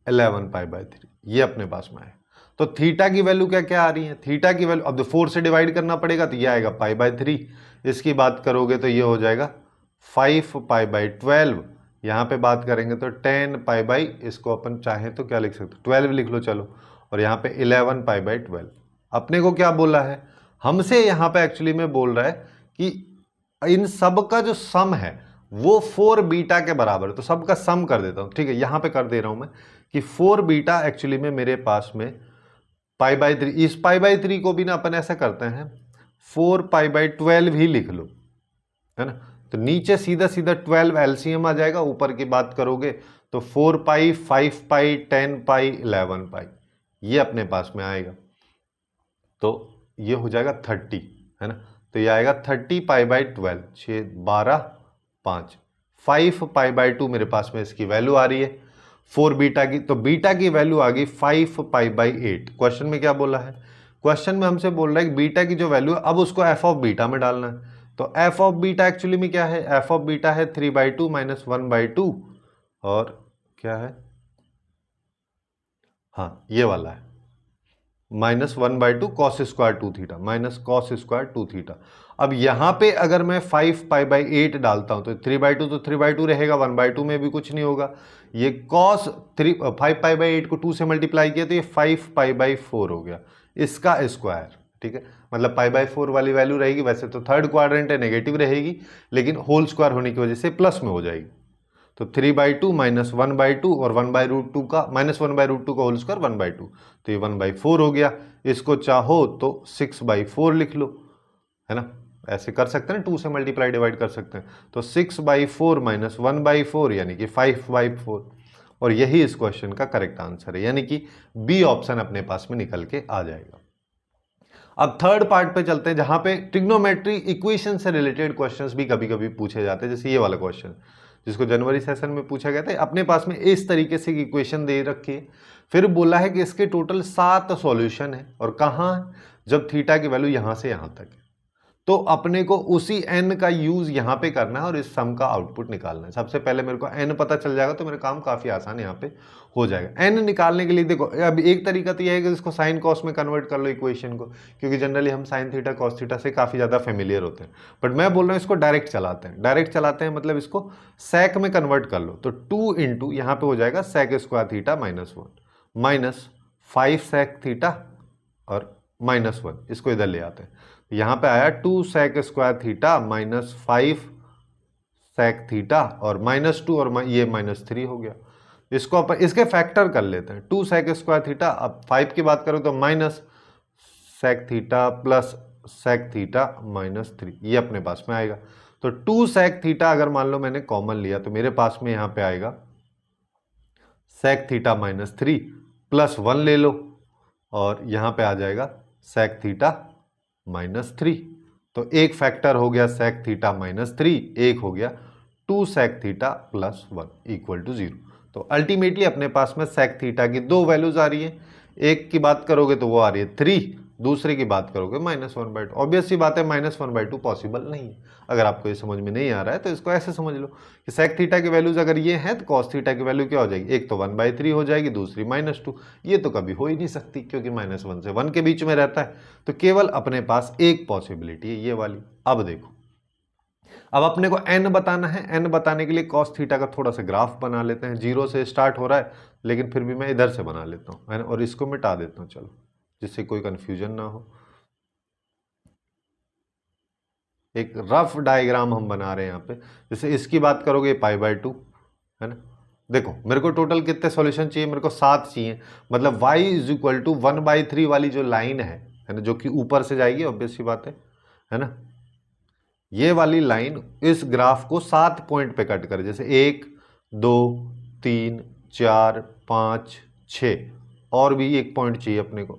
11 π/3, ये अपने पास में है। तो थीटा की वैल्यू क्या क्या आ रही है, थीटा की वैल्यू अब 4 से डिवाइड करना पड़ेगा, तो ये आएगा π/3। इसकी बात करोगे तो ये हो जाएगा 5 π/12। यहाँ पे बात करेंगे तो 10 π/, इसको अपन चाहें तो क्या लिख सकते, 12 लिख लो चलो, और यहाँ पे 11 π/12। अपने को क्या बोला है, हमसे यहाँ पे एक्चुअली में बोल रहा है कि इन सब का जो सम है वो 4 बीटा के बराबर है, तो सबका सम कर देता हूँ, ठीक है। यहाँ पे कर दे रहा हूँ मैं कि 4 बीटा एक्चुअली में मेरे पास में π/3, इस π/3 को भी ना अपन ऐसा करते हैं 4 π/12 ही लिख लो, है ना। तो नीचे सीधा सीधा 12 एलसीएम आ जाएगा, ऊपर की बात करोगे तो 4 पाई, 5 पाई, 10 पाई, 11 पाई, ये अपने पास में आएगा। तो ये हो जाएगा 30, है ना। तो ये आएगा 30 पाई बाई 12, 6, 12, 5, 5 पाई बाई 2 मेरे पास में इसकी वैल्यू आ रही है। 4 बीटा की, तो बीटा की वैल्यू आ गई 5 पाई बाई 8। क्वेश्चन में क्या बोला है? क्वेश्चन में हमसे बोल रहा है कि बीटा की जो वैल्यू है, अब उसको एफ ऑफ बीटा में डालना है। तो एफ ऑफ बीटा एक्चुअली में क्या है? एफ ऑफ बीटा है 3/2 माइनस 1/2, और क्या है, हाँ ये वाला है, -1/2 cos square 2 theta, minus cos square 2 theta. अब यहां पे अगर मैं 5 पाई बाई 8 डालता हूं तो 3/2 तो 3/2 रहेगा, 1/2 में भी कुछ नहीं होगा। ये कॉस 5 पाई बाई 8 को 2 से मल्टीप्लाई किया तो ये 5 पाई बाई 4 हो गया, इसका स्क्वायर, ठीक है। मतलब पाई बाई 4 वाली वैल्यू रहेगी, वैसे तो थर्ड क्वाड्रेंट है, नेगेटिव रहेगी, लेकिन होल स्क्वायर होने की वजह से प्लस में हो जाएगी। तो 3/2 माइनस 1/2 और 1/√2 का -1/√2 का होल स्क्वायर 1/2, तो ये 1/4 हो गया। इसको चाहो तो 6/4 लिख लो, है ना, ऐसे कर सकते हैं, 2 से मल्टीप्लाई डिवाइड कर सकते हैं। तो 6/4 माइनस 1/4 यानी कि 5/4, और यही इस क्वेश्चन का करेक्ट आंसर है, यानी कि बी ऑप्शन अपने पास में निकल के आ जाएगा। अब थर्ड पार्ट पे चलते हैं, जहां पे ट्रिग्नोमेट्री इक्वेशन से रिलेटेड क्वेश्चंस भी कभी कभी पूछे जाते हैं, जैसे ये वाला क्वेश्चन जिसको जनवरी सेशन में पूछा गया था। अपने पास में इस तरीके से इक्वेशन दे रखी है, फिर बोला है कि इसके टोटल 7 सॉल्यूशन है, और कहाँ है? जब थीटा की वैल्यू यहां से यहां तक है, तो अपने को उसी n का यूज यहां पे करना है और इस सम का आउटपुट निकालना है। सबसे पहले मेरे को n पता चल जाएगा तो मेरा काम काफी आसान यहाँ पे हो जाएगा। n निकालने के लिए देखो, अब एक तरीका तो यह है कि इसको साइन कॉस में कन्वर्ट कर लो इक्वेशन को, क्योंकि जनरली हम साइन थीटा कॉस थीटा से काफी ज्यादा फेमिलियर होते हैं। बट मैं बोल रहा हूँ इसको डायरेक्ट चलाते हैं, डायरेक्ट चलाते हैं मतलब इसको सेक में कन्वर्ट कर लो। तो 2 इंटू यहाँ पे हो जाएगा sec square theta -1 minus 5 sec theta और -1, इसको इधर ले आते हैं। यहां पे आया 2 sec square theta minus 5 sec theta और -2 और ये -3 हो गया। इसको अपन इसके फैक्टर कर लेते हैं, 2 सेक स्क्वायर थीटा, अब 5 की बात करो तो minus sec theta plus sec theta -3, ये अपने पास में आएगा। तो 2 सेक थीटा अगर मान लो मैंने कॉमन लिया तो मेरे पास में यहां पे आएगा सेक थीटा -3 प्लस 1 ले लो, और यहां पे आ जाएगा सेक थीटा -3। तो एक फैक्टर हो गया सेक थीटा -3, एक हो गया 2 sec theta plus 1 equal to 0। तो अल्टीमेटली अपने पास में सेक थीटा की दो वैल्यूज आ रही है, एक की बात करोगे तो वो आ रही है 3, दूसरे की बात करोगे -1/2। ऑब्वियस सी बात है -1/2 पॉसिबल नहीं है। अगर आपको ये समझ में नहीं आ रहा है तो इसको ऐसे समझ लो कि सेक थीटा की वैल्यूज अगर ये है तो कॉस थीटा की वैल्यू क्या हो जाएगी, एक तो 1/3 हो जाएगी, दूसरी -2। ये तो कभी हो ही नहीं सकती क्योंकि -1 से 1 के बीच में रहता है। तो केवल अपने पास एक पॉसिबिलिटी है, ये वाली। अब देखो, अब अपने को n बताना है, n बताने के लिए कॉस थीटा का थोड़ा सा ग्राफ बना लेते हैं। 0 से स्टार्ट हो रहा है, लेकिन फिर भी मैं इधर से बना लेता हूँ और इसको मिटा देता हूँ, चलो, जिससे कोई कंफ्यूजन ना हो। एक रफ डायग्राम हम बना रहे हैं यहाँ पे। जैसे इसकी बात करोगे π/2, है ना। देखो मेरे को टोटल कितने सॉल्यूशन चाहिए, मेरे को 7 चाहिए। मतलब y = 1/3 वाली जो लाइन है ना, जो कि ऊपर से जाएगी, ऑब्वियस सी बात है ना। ये वाली लाइन इस ग्राफ को 7 पॉइंट पे कट करे, जैसे 1 2 3 4 5 6, और भी एक पॉइंट चाहिए अपने को,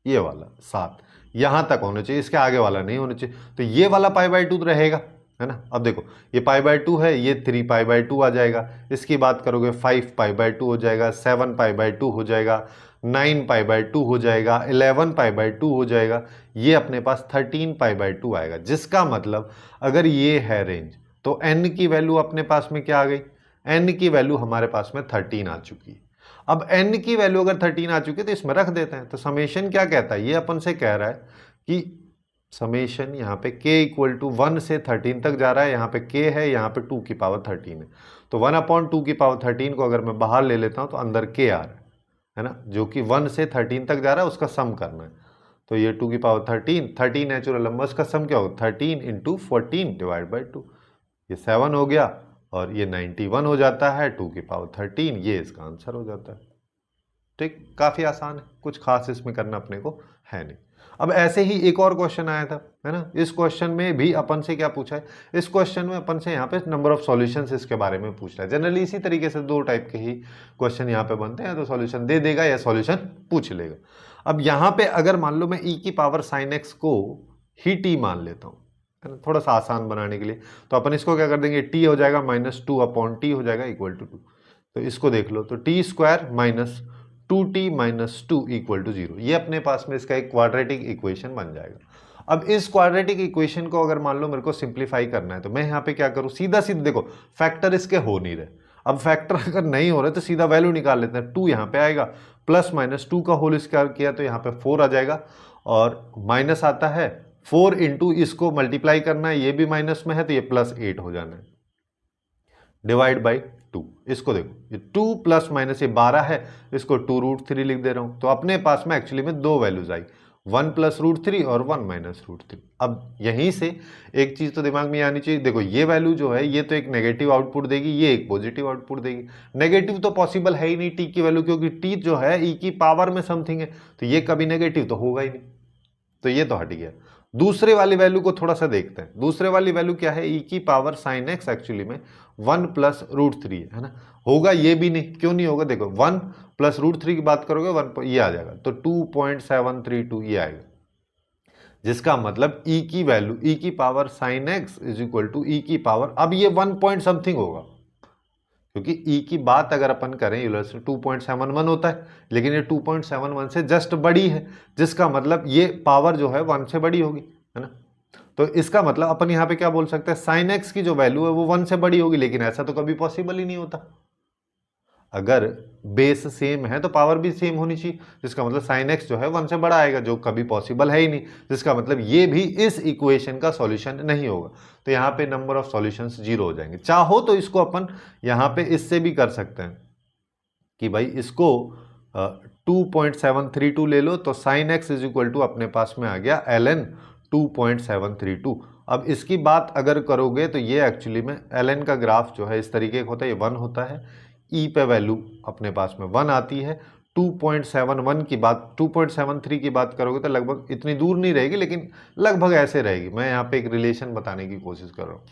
ये वाला 7 यहां तक होना चाहिए, इसके आगे वाला नहीं होना चाहिए। तो ये वाला π/2 तो रहेगा, है ना। अब देखो ये π/2 है, ये 3π/2 आ जाएगा। इसकी बात करोगे 5π/2 हो जाएगा, 7π/2 हो जाएगा, 9π/2 हो जाएगा, 11π/2 हो जाएगा। ये अपने पास 13π/2 आएगा, जिसका मतलब अगर ये है रेंज तो n की वैल्यू अपने पास में क्या आ गई, n की वैल्यू हमारे पास में 13 आ चुकी है। अब n की वैल्यू अगर 13 आ चुकी है तो इसमें रख देते हैं। तो समेशन क्या कहता है, ये अपन से कह रहा है कि समेशन यहाँ पे k = 1 से 13 तक जा रहा है, यहाँ पे k है, यहाँ पे 2 की पावर 13 है। तो 1/2 की पावर 13 को अगर मैं बाहर ले लेता हूँ तो अंदर k आ रहा है ना, जो कि 1 से 13 तक जा रहा है, उसका सम करना है। तो ये 2 की पावर 13 नेचुरल नंबर्स का सम क्या होगा, 13 × 14 / 2, ये 7 हो गया, और ये 91 हो जाता है, 2 की पावर 13, ये इसका आंसर हो जाता है। ठीक, काफी आसान है, कुछ खास इसमें करना अपने को है नहीं। अब ऐसे ही एक और क्वेश्चन आया था, है ना, इस क्वेश्चन में भी अपन से क्या पूछा है, इस क्वेश्चन में अपन से यहाँ पे नंबर ऑफ सॉल्यूशंस इसके बारे में पूछ रहा है। जनरली इसी तरीके से दो टाइप के ही क्वेश्चन यहाँ पे बनते हैं, तो सॉल्यूशन दे देगा या सॉल्यूशन पूछ लेगा। अब यहाँ पे अगर मान लो मैं e की पावर साइन एक्स को ही t मान लेता हूँ, है ना, थोड़ा सा आसान बनाने के लिए, तो अपन इसको क्या कर देंगे, t हो जाएगा -2/t हो जाएगा इक्वल टू 2। तो इसको देख लो, तो t square minus 2t minus 2 equal to 0, ये अपने पास में इसका एक क्वाड्रेटिक इक्वेशन बन जाएगा। अब इस क्वाड्रेटिक इक्वेशन को अगर मान लो मेरे को सिंप्लीफाई करना है, तो मैं यहाँ पे क्या करूँ, सीधा सीधा देखो फैक्टर इसके हो नहीं रहे। अब फैक्टर अगर नहीं हो रहे तो सीधा वैल्यू निकाल लेते हैं, 2 यहाँ पे आएगा, प्लस माइनस 2 का होल स्क्वायर किया तो यहाँ पे 4 आ जाएगा, और माइनस आता है 4 इंटू इसको मल्टीप्लाई करना है, ये भी माइनस में है तो ये +8 हो जाना है, डिवाइड बाई 2। इसको देखो, ये 2 प्लस माइनस ये 12 है, इसको 2√3 लिख दे रहा हूं, तो अपने पास में एक्चुअली में दो वैल्यूज आई, 1 + √3 और 1 - √3। अब यहीं से एक चीज तो दिमाग में आनी चाहिए, देखो ये वैल्यू जो है ये तो एक नेगेटिव आउटपुट देगी, ये एक पॉजिटिव आउटपुट देगी। नेगेटिव तो पॉसिबल है ही नहीं टी की वैल्यू, क्योंकि टी जो है ई की पावर में समथिंग है, तो ये कभी नेगेटिव तो होगा ही नहीं, तो ये तो हट गया। दूसरे वाली वैल्यू को थोड़ा सा देखते हैं, दूसरे वाली वैल्यू क्या है, ई की पावर साइन एक्स एक्चुअली में 1 + √3 है ना, होगा ये भी नहीं, क्यों नहीं होगा, देखो 1 + √3 की बात करोगे 1 ये आ जाएगा, तो 2.732 ये आएगा, जिसका मतलब ई की वैल्यू ई की power sine x is equal to e की पावर, अब ये 1 पॉइंट समथिंग होगा, क्योंकि ई की बात अगर अपन करें यूलर से 2.71 होता है, लेकिन ये 2.71 से जस्ट बड़ी है, जिसका मतलब ये पावर जो है 1 से बड़ी होगी, है ना। तो इसका मतलब अपन यहाँ पे क्या बोल सकते हैं, साइन एक्स की जो वैल्यू है वो 1 से बड़ी होगी, लेकिन ऐसा तो कभी पॉसिबल ही नहीं होता। अगर बेस सेम है तो पावर भी सेम होनी चाहिए, जिसका मतलब साइन एक्स जो है 1 से बड़ा आएगा, जो कभी पॉसिबल है ही नहीं, जिसका मतलब ये भी इस इक्वेशन का सॉल्यूशन नहीं होगा। तो यहाँ पे नंबर ऑफ सॉल्यूशंस 0 हो जाएंगे। चाहो तो इसको अपन यहाँ पे इससे भी कर सकते हैं कि भाई इसको 2.732 ले लो, तो sine x is equal to अपने पास में आ गया ln 2.732। अब इसकी बात अगर करोगे तो ये एक्चुअली में ln का ग्राफ जो है इस तरीके का होता है, ये 1 होता है, ई पे वैल्यू अपने पास में 1 आती है, 2.71 की बात 2.73 की बात करोगे तो लगभग इतनी दूर नहीं रहेगी, लेकिन लगभग ऐसे रहेगी। मैं यहाँ पे एक रिलेशन बताने की कोशिश कर रहा हूँ,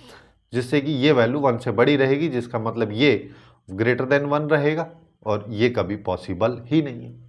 जिससे कि ये वैल्यू 1 से बड़ी रहेगी, जिसका मतलब ये ग्रेटर देन 1 रहेगा, और ये कभी पॉसिबल ही नहीं है।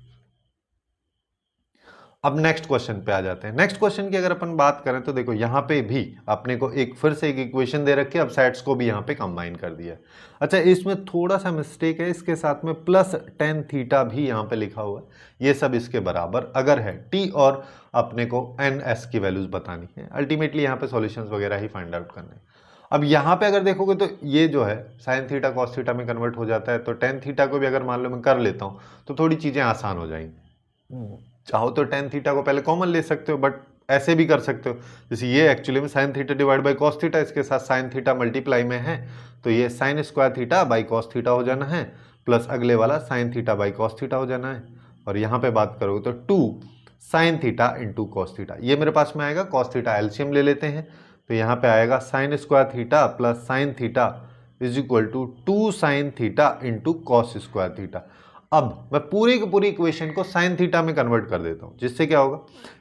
अब नेक्स्ट क्वेश्चन पे आ जाते हैं। नेक्स्ट क्वेश्चन की अगर अपन बात करें तो देखो यहाँ पे भी अपने को एक फिर से एक इक्वेशन दे रखी है, अब साइड्स को भी यहाँ पे कंबाइन कर दिया है। अच्छा, इसमें थोड़ा सा मिस्टेक है, इसके साथ में +tan थीटा भी यहाँ पे लिखा हुआ है, ये सब इसके बराबर अगर है t, और अपने को ns की वैल्यूज बतानी है, अल्टीमेटली यहाँ पे सॉल्यूशंस वगैरह ही फाइंड आउट करने हैं। अब यहाँ पे अगर देखोगे तो ये जो है साइन थीटा कॉस थीटा में कन्वर्ट हो जाता है, तो टेन थीटा को भी अगर मान लो मैं कर लेता हूँ तो थोड़ी चीजें आसान हो जाएंगी। चाहो तो टेन थीटा को पहले कॉमन ले सकते हो, बट ऐसे भी कर सकते हो, जैसे ये एक्चुअली में sine theta divide by cos theta, इसके साथ साइन थीटा मल्टीप्लाई में है, तो ये sign square theta by cos theta हो जाना है, प्लस अगले वाला sine theta by cos theta हो जाना है, और यहाँ पे बात करोगे तो 2 sine theta into cos theta, ये मेरे पास में आएगा, कॉस थीटा एलसीएम ले लेते हैं, तो यहाँ पे आएगा sine square theta plus sine theta is equal to 2 sine theta into cos square theta. अब मैं पूरी की पूरी इक्वेशन को साइन थीटा में कन्वर्ट कर देता हूँ, जिससे क्या होगा,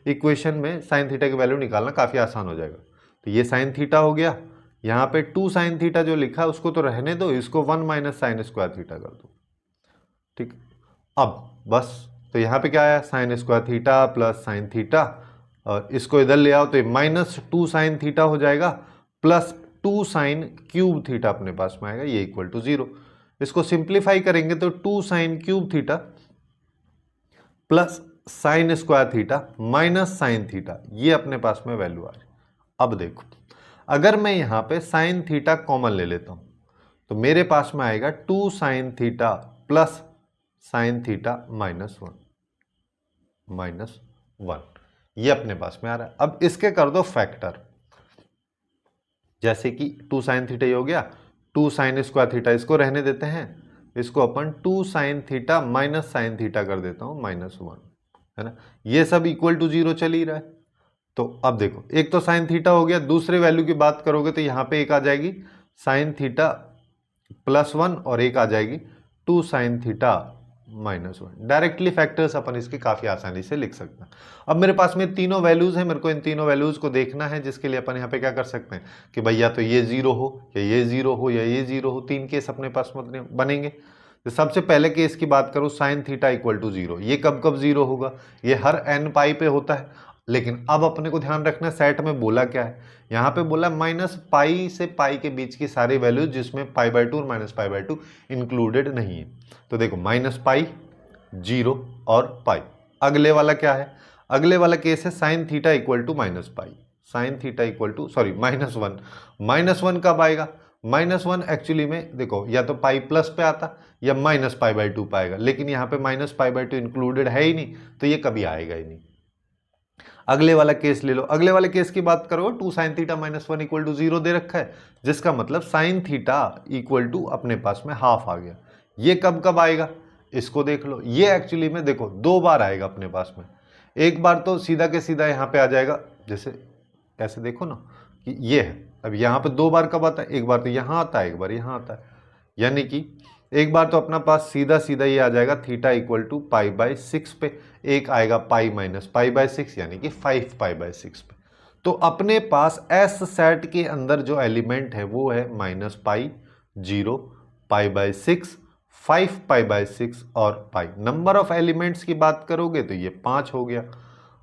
इक्वेशन में साइन थीटा की वैल्यू निकालना काफ़ी आसान हो जाएगा। तो ये साइन थीटा हो गया, यहाँ पे 2 साइन थीटा जो लिखा है उसको तो रहने दो, इसको 1 माइनस साइन स्क्वायर थीटा कर दो, ठीक। अब बस, तो यहाँ पे क्या आया, sign square theta plus sine theta, और इसको इधर ले आओ तो ये -2 साइन थीटा हो जाएगा, प्लस 2 साइन क्यूब थीटा अपने पास में आएगा, ये इक्वल टू 0। इसको सिंप्लीफाई करेंगे तो 2 sine cube theta plus sign square theta minus sine theta, ये अपने पास में वैल्यू आ रही। अब देखो, अगर मैं यहाँ पे साइन थीटा कॉमन ले लेता हूँ तो मेरे पास में आएगा 2 sine theta plus sine theta -1, ये अपने पास में आ रहा है। अब इसके कर दो फैक्टर, जैसे कि 2 साइन थीटा ही हो गया, 2 साइन स्क्वायर थीटा इसको रहने देते हैं, इसको अपन 2 sine theta minus sine theta कर देता हूँ -1, है ना, ये सब इक्वल टू 0 चल ही रहा है। तो अब देखो, एक तो साइन थीटा हो गया, दूसरे वैल्यू की बात करोगे तो यहाँ पे एक आ जाएगी साइन थीटा +1 और एक आ जाएगी 2 साइन थीटा -1। डायरेक्टली फैक्टर्स अपन इसके काफ़ी आसानी से लिख सकते हैं। अब मेरे पास में तीनों वैल्यूज़ हैं, मेरे को इन तीनों वैल्यूज़ को देखना है, जिसके लिए अपन यहाँ पे क्या कर सकते हैं कि भाई या तो ये 0 हो या ये 0 हो या ये 0 हो, 3 केस अपने पास बनेंगे। तो सबसे पहले केस की बात करूँ साइन थीटा इक्वल टू 0, ये कब कब 0 होगा, ये हर n पाई पे होता है। लेकिन अब अपने को ध्यान रखना सेट में बोला क्या है, यहाँ पे बोला -पाई से पाई के बीच की सारी वैल्यूज जिसमें π/2 और -π/2 इंक्लूडेड नहीं है। तो देखो -पाई, 0 और पाई। अगले वाला क्या है, अगले वाला केस है साइन थीटा इक्वल टू -पाई, sine theta equal to sorry -1। -1 कब आएगा, -1 एक्चुअली में देखो या तो पाई प्लस पे आता या -π/2 पे आएगा, लेकिन यहाँ पे -π/2 इंक्लूडेड है ही नहीं, तो ये कभी आएगा ही नहीं। अगले वाला केस ले लो, अगले वाले केस की बात करो, 2 साइन थीटा -1 इक्वल टू 0 दे रखा है, जिसका मतलब साइन थीटा इक्वल टू अपने पास में हाफ आ गया। ये कब कब आएगा, इसको देख लो, ये एक्चुअली में देखो 2 बार आएगा अपने पास में। एक बार तो सीधा के सीधा यहाँ पे आ जाएगा, जैसे ऐसे देखो ना कि ये है, अब यहाँ पे 2 बार कब आता है, एक बार तो यहाँ आता है, एक बार यहाँ आता है, यानी कि एक बार तो अपना पास सीधा सीधा ये आ जाएगा थीटा इक्वल टू π/6 पे, एक आएगा पाई -π/6 यानी कि 5π/6 पे। तो अपने पास एस सेट के अंदर जो एलिमेंट है वो है -पाई, 0, π/6, 5π/6 और पाई। नंबर ऑफ एलिमेंट्स की बात करोगे तो ये 5 हो गया।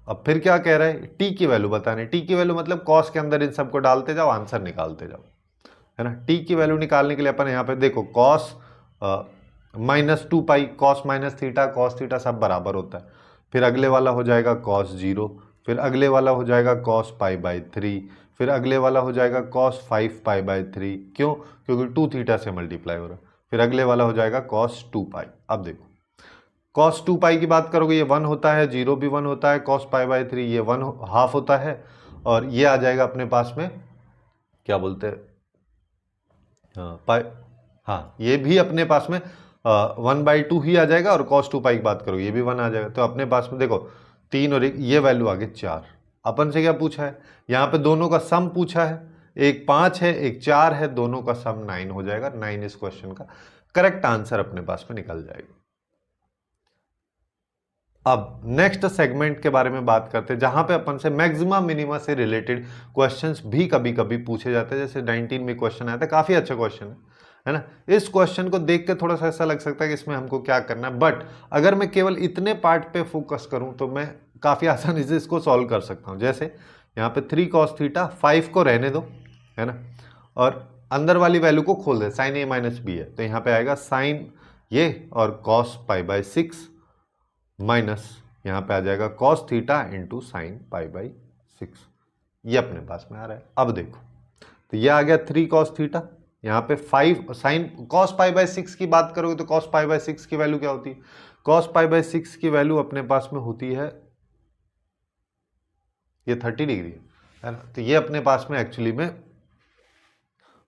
अब फिर क्या कह रहा है, टी की वैल्यू बताने, टी की वैल्यू मतलब कॉस के अंदर इन सबको डालते जाओ, आंसर निकालते जाओ, है ना। टी की वैल्यू निकालने के लिए अपन यहाँ पे देखो कॉस -2 पाई, कॉस -थीटा, कॉस थीटा सब बराबर होता है। फिर अगले वाला हो जाएगा कॉस 0, फिर अगले वाला हो जाएगा कॉस π/3, फिर अगले वाला हो जाएगा कॉस 5π/3, क्यों, क्योंकि 2 थीटा से मल्टीप्लाई हो रहा है। फिर अगले वाला हो जाएगा कॉस 2 पाई। अब देखो कॉस 2 पाई की बात करोगे ये 1 होता है, 0 भी 1 होता है, कॉस π/3 ये 1 हाफ होता है, और ये आ जाएगा अपने पास में क्या बोलते हैं, पाई, हाँ ये भी अपने पास में 1/2 ही आ जाएगा, और cos 2 पाई की बात करो ये भी 1 आ जाएगा। तो अपने पास में देखो 3 और 1 ये वैल्यू आ गई 4। अपन से क्या पूछा है, यहाँ पे दोनों का सम पूछा है, एक 5 है एक 4 है, दोनों का सम 9 हो जाएगा। 9 इस क्वेश्चन का करेक्ट आंसर अपने पास में निकल जाएगा। अब नेक्स्ट सेगमेंट के बारे में बात करते हैं, जहां पे अपन से मैक्सिमा मिनिमा से रिलेटेड क्वेश्चंस भी कभी कभी पूछे जाते हैं। जैसे 19 में क्वेश्चन आया था, काफी अच्छा क्वेश्चन है ना। इस क्वेश्चन को देख के थोड़ा सा ऐसा लग सकता है कि इसमें हमको क्या करना है, बट अगर मैं केवल इतने पार्ट पे फोकस करूं तो मैं काफी आसानी से इसको सॉल्व कर सकता हूं। जैसे यहाँ पे 3 cos थीटा, 5 को रहने दो, है ना, और अंदर वाली वैल्यू को खोल दे, साइन a माइनस बी है, तो यहाँ पे आएगा साइन ये और cos π/6 माइनस यहाँ पे आ जाएगा cos थीटा इंटू साइन π/6। ये अपने पास में आ रहा है। अब देखो तो ये आ गया 3 cos थीटा, यहाँ पे 5 साइन cos π/6 की बात करोगे तो cos π/6 की वैल्यू क्या होती है, cos π/6 की वैल्यू अपने पास में होती है ये 30 डिग्री है ना। तो ये अपने पास में एक्चुअली में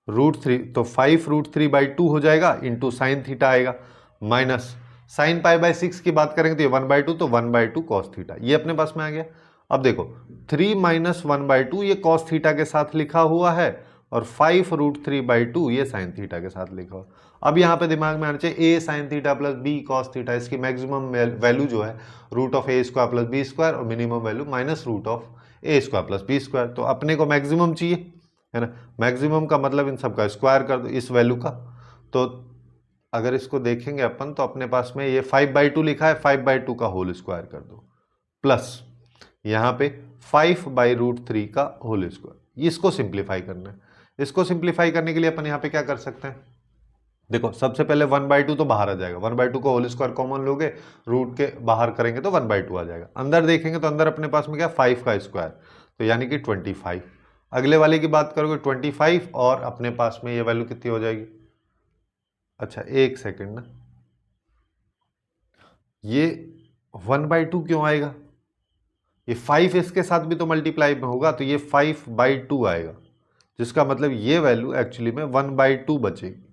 √3, तो 5√3/2 हो जाएगा इंटू साइन थीटा आएगा, माइनस साइन π/6 की बात करेंगे तो ये 1/2, तो 1/2 cos थीटा, ये अपने पास में आ गया। अब देखो 3 - 1/2 ये cos थीटा के साथ लिखा हुआ है, और 5√3/2 ये साइन थीटा के साथ लिखा हुआ। अब यहाँ पे दिमाग में आना चाहिए a sine theta plus b cos theta, इसकी मैक्सिमम वैल्यू जो है √a² प्लस b², और minimum value -√a² plus b²। तो अपने को मैक्सिमम चाहिए, है ना, मैक्सिमम का मतलब इन सब का स्क्वायर कर दो इस वैल्यू का। तो अगर इसको देखेंगे अपन तो अपने पास में ये 5/2 लिखा है, 5/2 का होल स्क्वायर कर दो, प्लस यहाँ पे 5/√3 का होल स्क्वायर। इसको सिंप्लीफाई करना है। इसको सिंप्लीफाई करने के लिए अपन यहाँ पे क्या कर सकते हैं, देखो सबसे पहले 1/2 तो बाहर आ जाएगा, 1/2 को होल स्क्वायर कॉमन लोगे, रूट के बाहर करेंगे तो 1/2 आ जाएगा। अंदर देखेंगे तो अंदर अपने पास में क्या 5 का स्क्वायर, तो यानी कि 25। अगले वाले की बात करोगे 25, और अपने पास में ये वैल्यू कितनी हो जाएगी, अच्छा एक सेकेंड ना, ये 1/2 क्यों आएगा, ये 5 इसके साथ भी तो मल्टीप्लाई में होगा, तो ये 5/2 आएगा, जिसका मतलब ये वैल्यू एक्चुअली में 1/2 बचेगी।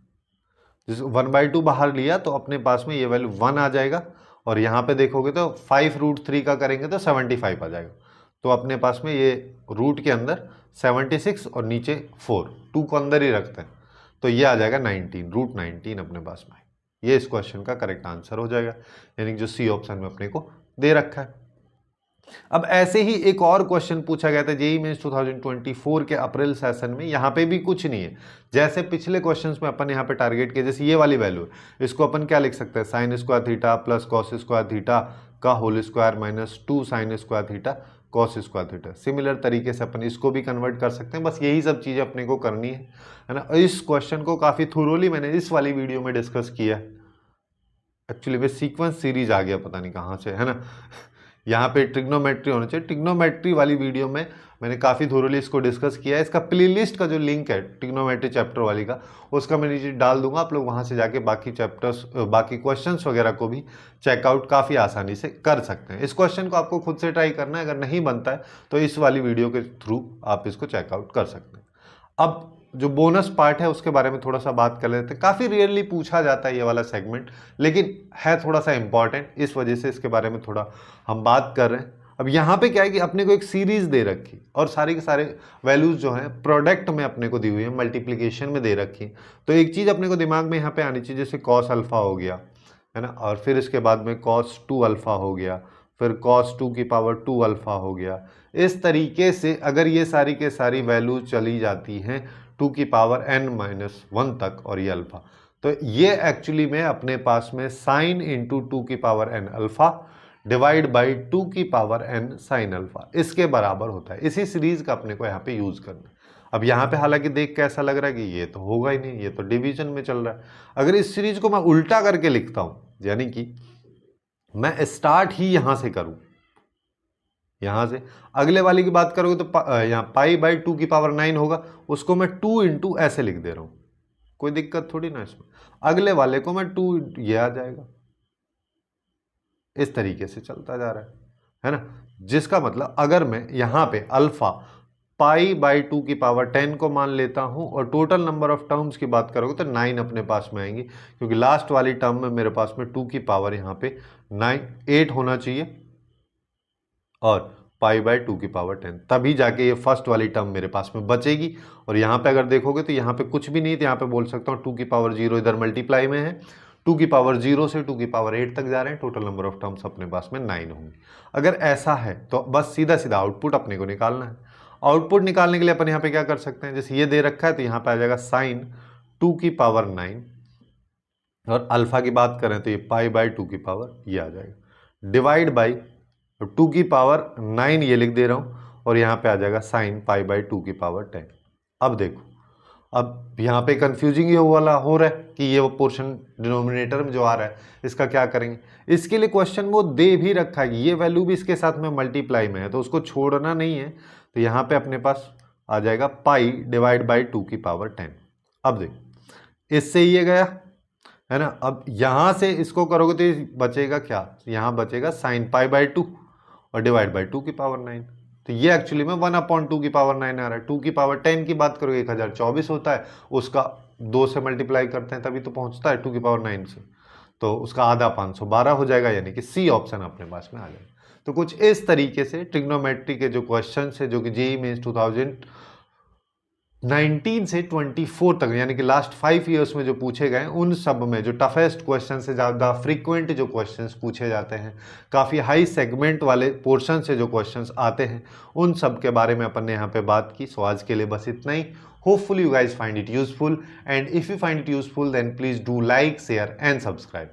जिस 1/2 बाहर लिया तो अपने पास में ये वैल्यू 1 आ जाएगा, और यहाँ पे देखोगे तो 5√3 का करेंगे तो 75 आ जाएगा। तो अपने पास में ये रूट के अंदर 76 और नीचे 4, 2 को अंदर ही रखते हैं, तो ये आ जाएगा 19, √19 अपने पास में। ये इस क्वेश्चन का करेक्ट आंसर हो जाएगा, यानी कि जो सी ऑप्शन में अपने को दे रखा है। अब ऐसे ही एक और क्वेश्चन पूछा गया था जेईई मेंस 2024 के अप्रैल सेशन में, यहाँ पे भी कुछ नहीं है। जैसे पिछले क्वेश्चंस में अपन यहाँ पे टारगेट किया, जैसे ये वाली वैल्यू है, इसको अपन क्या लिख सकते हैं, sine square theta plus cos square theta का whole square minus 2 sine square theta cos square theta. Similar तरीके से अपन इसको भी कन्वर्ट कर सकते हैं, बस यही सब चीज़ें अपने को करनी है ना। इस क्वेश्चन को काफ़ी थोरोली मैंने इस वाली वीडियो में डिस्कस किया है। एक्चुअली वे सीक्वेंस सीरीज आ गया पता नहीं कहाँ से, है ना। यहाँ पे ट्रिग्नोमेट्री होना चाहिए। ट्रिग्नोमेट्री वाली वीडियो में मैंने काफ़ी थोरोली इसको डिस्कस किया है। इसका प्लेलिस्ट का जो लिंक है ट्रिग्नोमेट्री चैप्टर वाली का, उसका मैं नीचे डाल दूंगा, आप लोग वहाँ से जाके बाकी चैप्टर्स बाकी क्वेश्चंस वगैरह को भी चेकआउट काफ़ी आसानी से कर सकते हैं। इस क्वेश्चन को आपको खुद से ट्राई करना है, अगर नहीं बनता है तो इस वाली वीडियो के थ्रू आप इसको चेकआउट कर सकते हैं। अब जो बोनस पार्ट है उसके बारे में थोड़ा सा बात कर लेते हैं। काफ़ी रेयरली पूछा जाता है ये वाला सेगमेंट, लेकिन है थोड़ा सा इंपॉर्टेंट, इस वजह से इसके बारे में थोड़ा हम बात कर रहे हैं। अब यहाँ पे क्या है कि अपने को एक सीरीज दे रखी और सारे के सारे वैल्यूज जो हैं प्रोडक्ट में अपने को दी हुई है, मल्टीप्लीकेशन में दे रखी। तो एक चीज़ अपने को दिमाग में यहाँ पे आनी चाहिए, जैसे कॉस अल्फा हो गया, है ना, और फिर इसके बाद में कॉस 2 अल्फा हो गया, फिर कॉस 2 की पावर 2 अल्फा हो गया। इस तरीके से अगर ये सारी के सारी वैल्यू चली जाती हैं 2 की पावर n-1 तक और ये अल्फा, तो ये एक्चुअली में अपने पास में साइन इंटू 2 की power n alpha divide by 2 की पावर n साइन अल्फा इसके बराबर होता है। इसी सीरीज का अपने को यहाँ पे यूज करना है। अब यहाँ पे हालांकि देख के ऐसा लग रहा है कि ये तो होगा ही नहीं, ये तो डिवीजन में चल रहा है। अगर इस सीरीज को मैं उल्टा करके लिखता हूँ, यानी कि मैं स्टार्ट ही यहां से करूं, यहां से अगले वाली की बात करोगे तो यहाँ पाई बाई 2 की पावर 9 होगा, उसको मैं 2 इंटू ऐसे लिख दे रहा हूं, कोई दिक्कत थोड़ी ना इसमें। अगले वाले को मैं 2 ये आ जाएगा, इस तरीके से चलता जा रहा है ना। जिसका मतलब अगर मैं यहां पे अल्फा पाई बाई 2 की पावर 10 को मान लेता हूं और टोटल नंबर ऑफ टर्म्स की बात करोगे तो 9 अपने पास में आएंगी, क्योंकि लास्ट वाली टर्म में मेरे पास में 2 की पावर यहाँ पे 8 होना चाहिए और पाई बाई 2 की पावर 10, तभी जाके ये फर्स्ट वाली टर्म मेरे पास में बचेगी। और यहाँ पे अगर देखोगे तो यहाँ पे कुछ भी नहीं, तो यहाँ पे बोल सकता हूँ 2 की पावर 0 इधर मल्टीप्लाई में है, 2 की पावर 0 से 2 की पावर 8 तक जा रहे हैं, टोटल नंबर ऑफ टर्म्स अपने पास में 9 होंगे। अगर ऐसा है तो बस सीधा सीधा आउटपुट अपने को निकालना है। आउटपुट निकालने के लिए अपन यहाँ पे क्या कर सकते हैं, जैसे ये दे रखा है तो यहाँ पे आ जाएगा साइन 2 की पावर 9 और अल्फा की बात करें तो ये पाई बाई 2 की पावर ये आ जाएगा, डिवाइड बाई 2 की पावर 9 ये लिख दे रहा हूँ और यहाँ पे आ जाएगा साइन पाई बाई 2 की पावर 10। अब देखो, अब यहाँ पे कंफ्यूजिंग ये वाला हो रहा है कि ये वो पोर्शन डिनोमिनेटर में जो आ रहा है इसका क्या करेंगे। इसके लिए क्वेश्चन वो दे भी रखा है, ये वैल्यू भी इसके साथ में मल्टीप्लाई में है तो उसको छोड़ना नहीं है, तो यहाँ पे अपने पास आ जाएगा पाई डिवाइड बाई 2 की पावर 10। अब देखो इससे ये गया, है ना। अब यहाँ से इसको करोगे तो ये बचेगा क्या, यहाँ बचेगा साइन पाई बाई 2 और डिवाइड बाई 2 की पावर 9, तो ये एक्चुअली में 1/2 की पावर 9 आ रहा है। 2 की पावर 10 की बात करोगे 1024 होता है, उसका 2 से मल्टीप्लाई करते हैं तभी तो पहुंचता है 2 की पावर 9 से, तो उसका आधा 512 हो जाएगा, यानी कि सी ऑप्शन अपने पास में आ जाएगा। तो कुछ इस तरीके से ट्रिग्नोमेट्री के जो क्वेश्चन है जो कि जेईई मेंस 2019 से 24 तक यानी कि लास्ट 5 ईयर्स में जो पूछे गए, उन सब में जो टफेस्ट क्वेश्चन से ज़्यादा फ्रीक्वेंट जो क्वेश्चंस पूछे जाते हैं, काफ़ी हाई सेगमेंट वाले पोर्शन से जो क्वेश्चंस आते हैं, उन सब के बारे में अपन ने यहाँ पे बात की। सो आज के लिए बस इतना ही। Hopefully you guys find it useful, and if you find it useful then please do like, share and subscribe.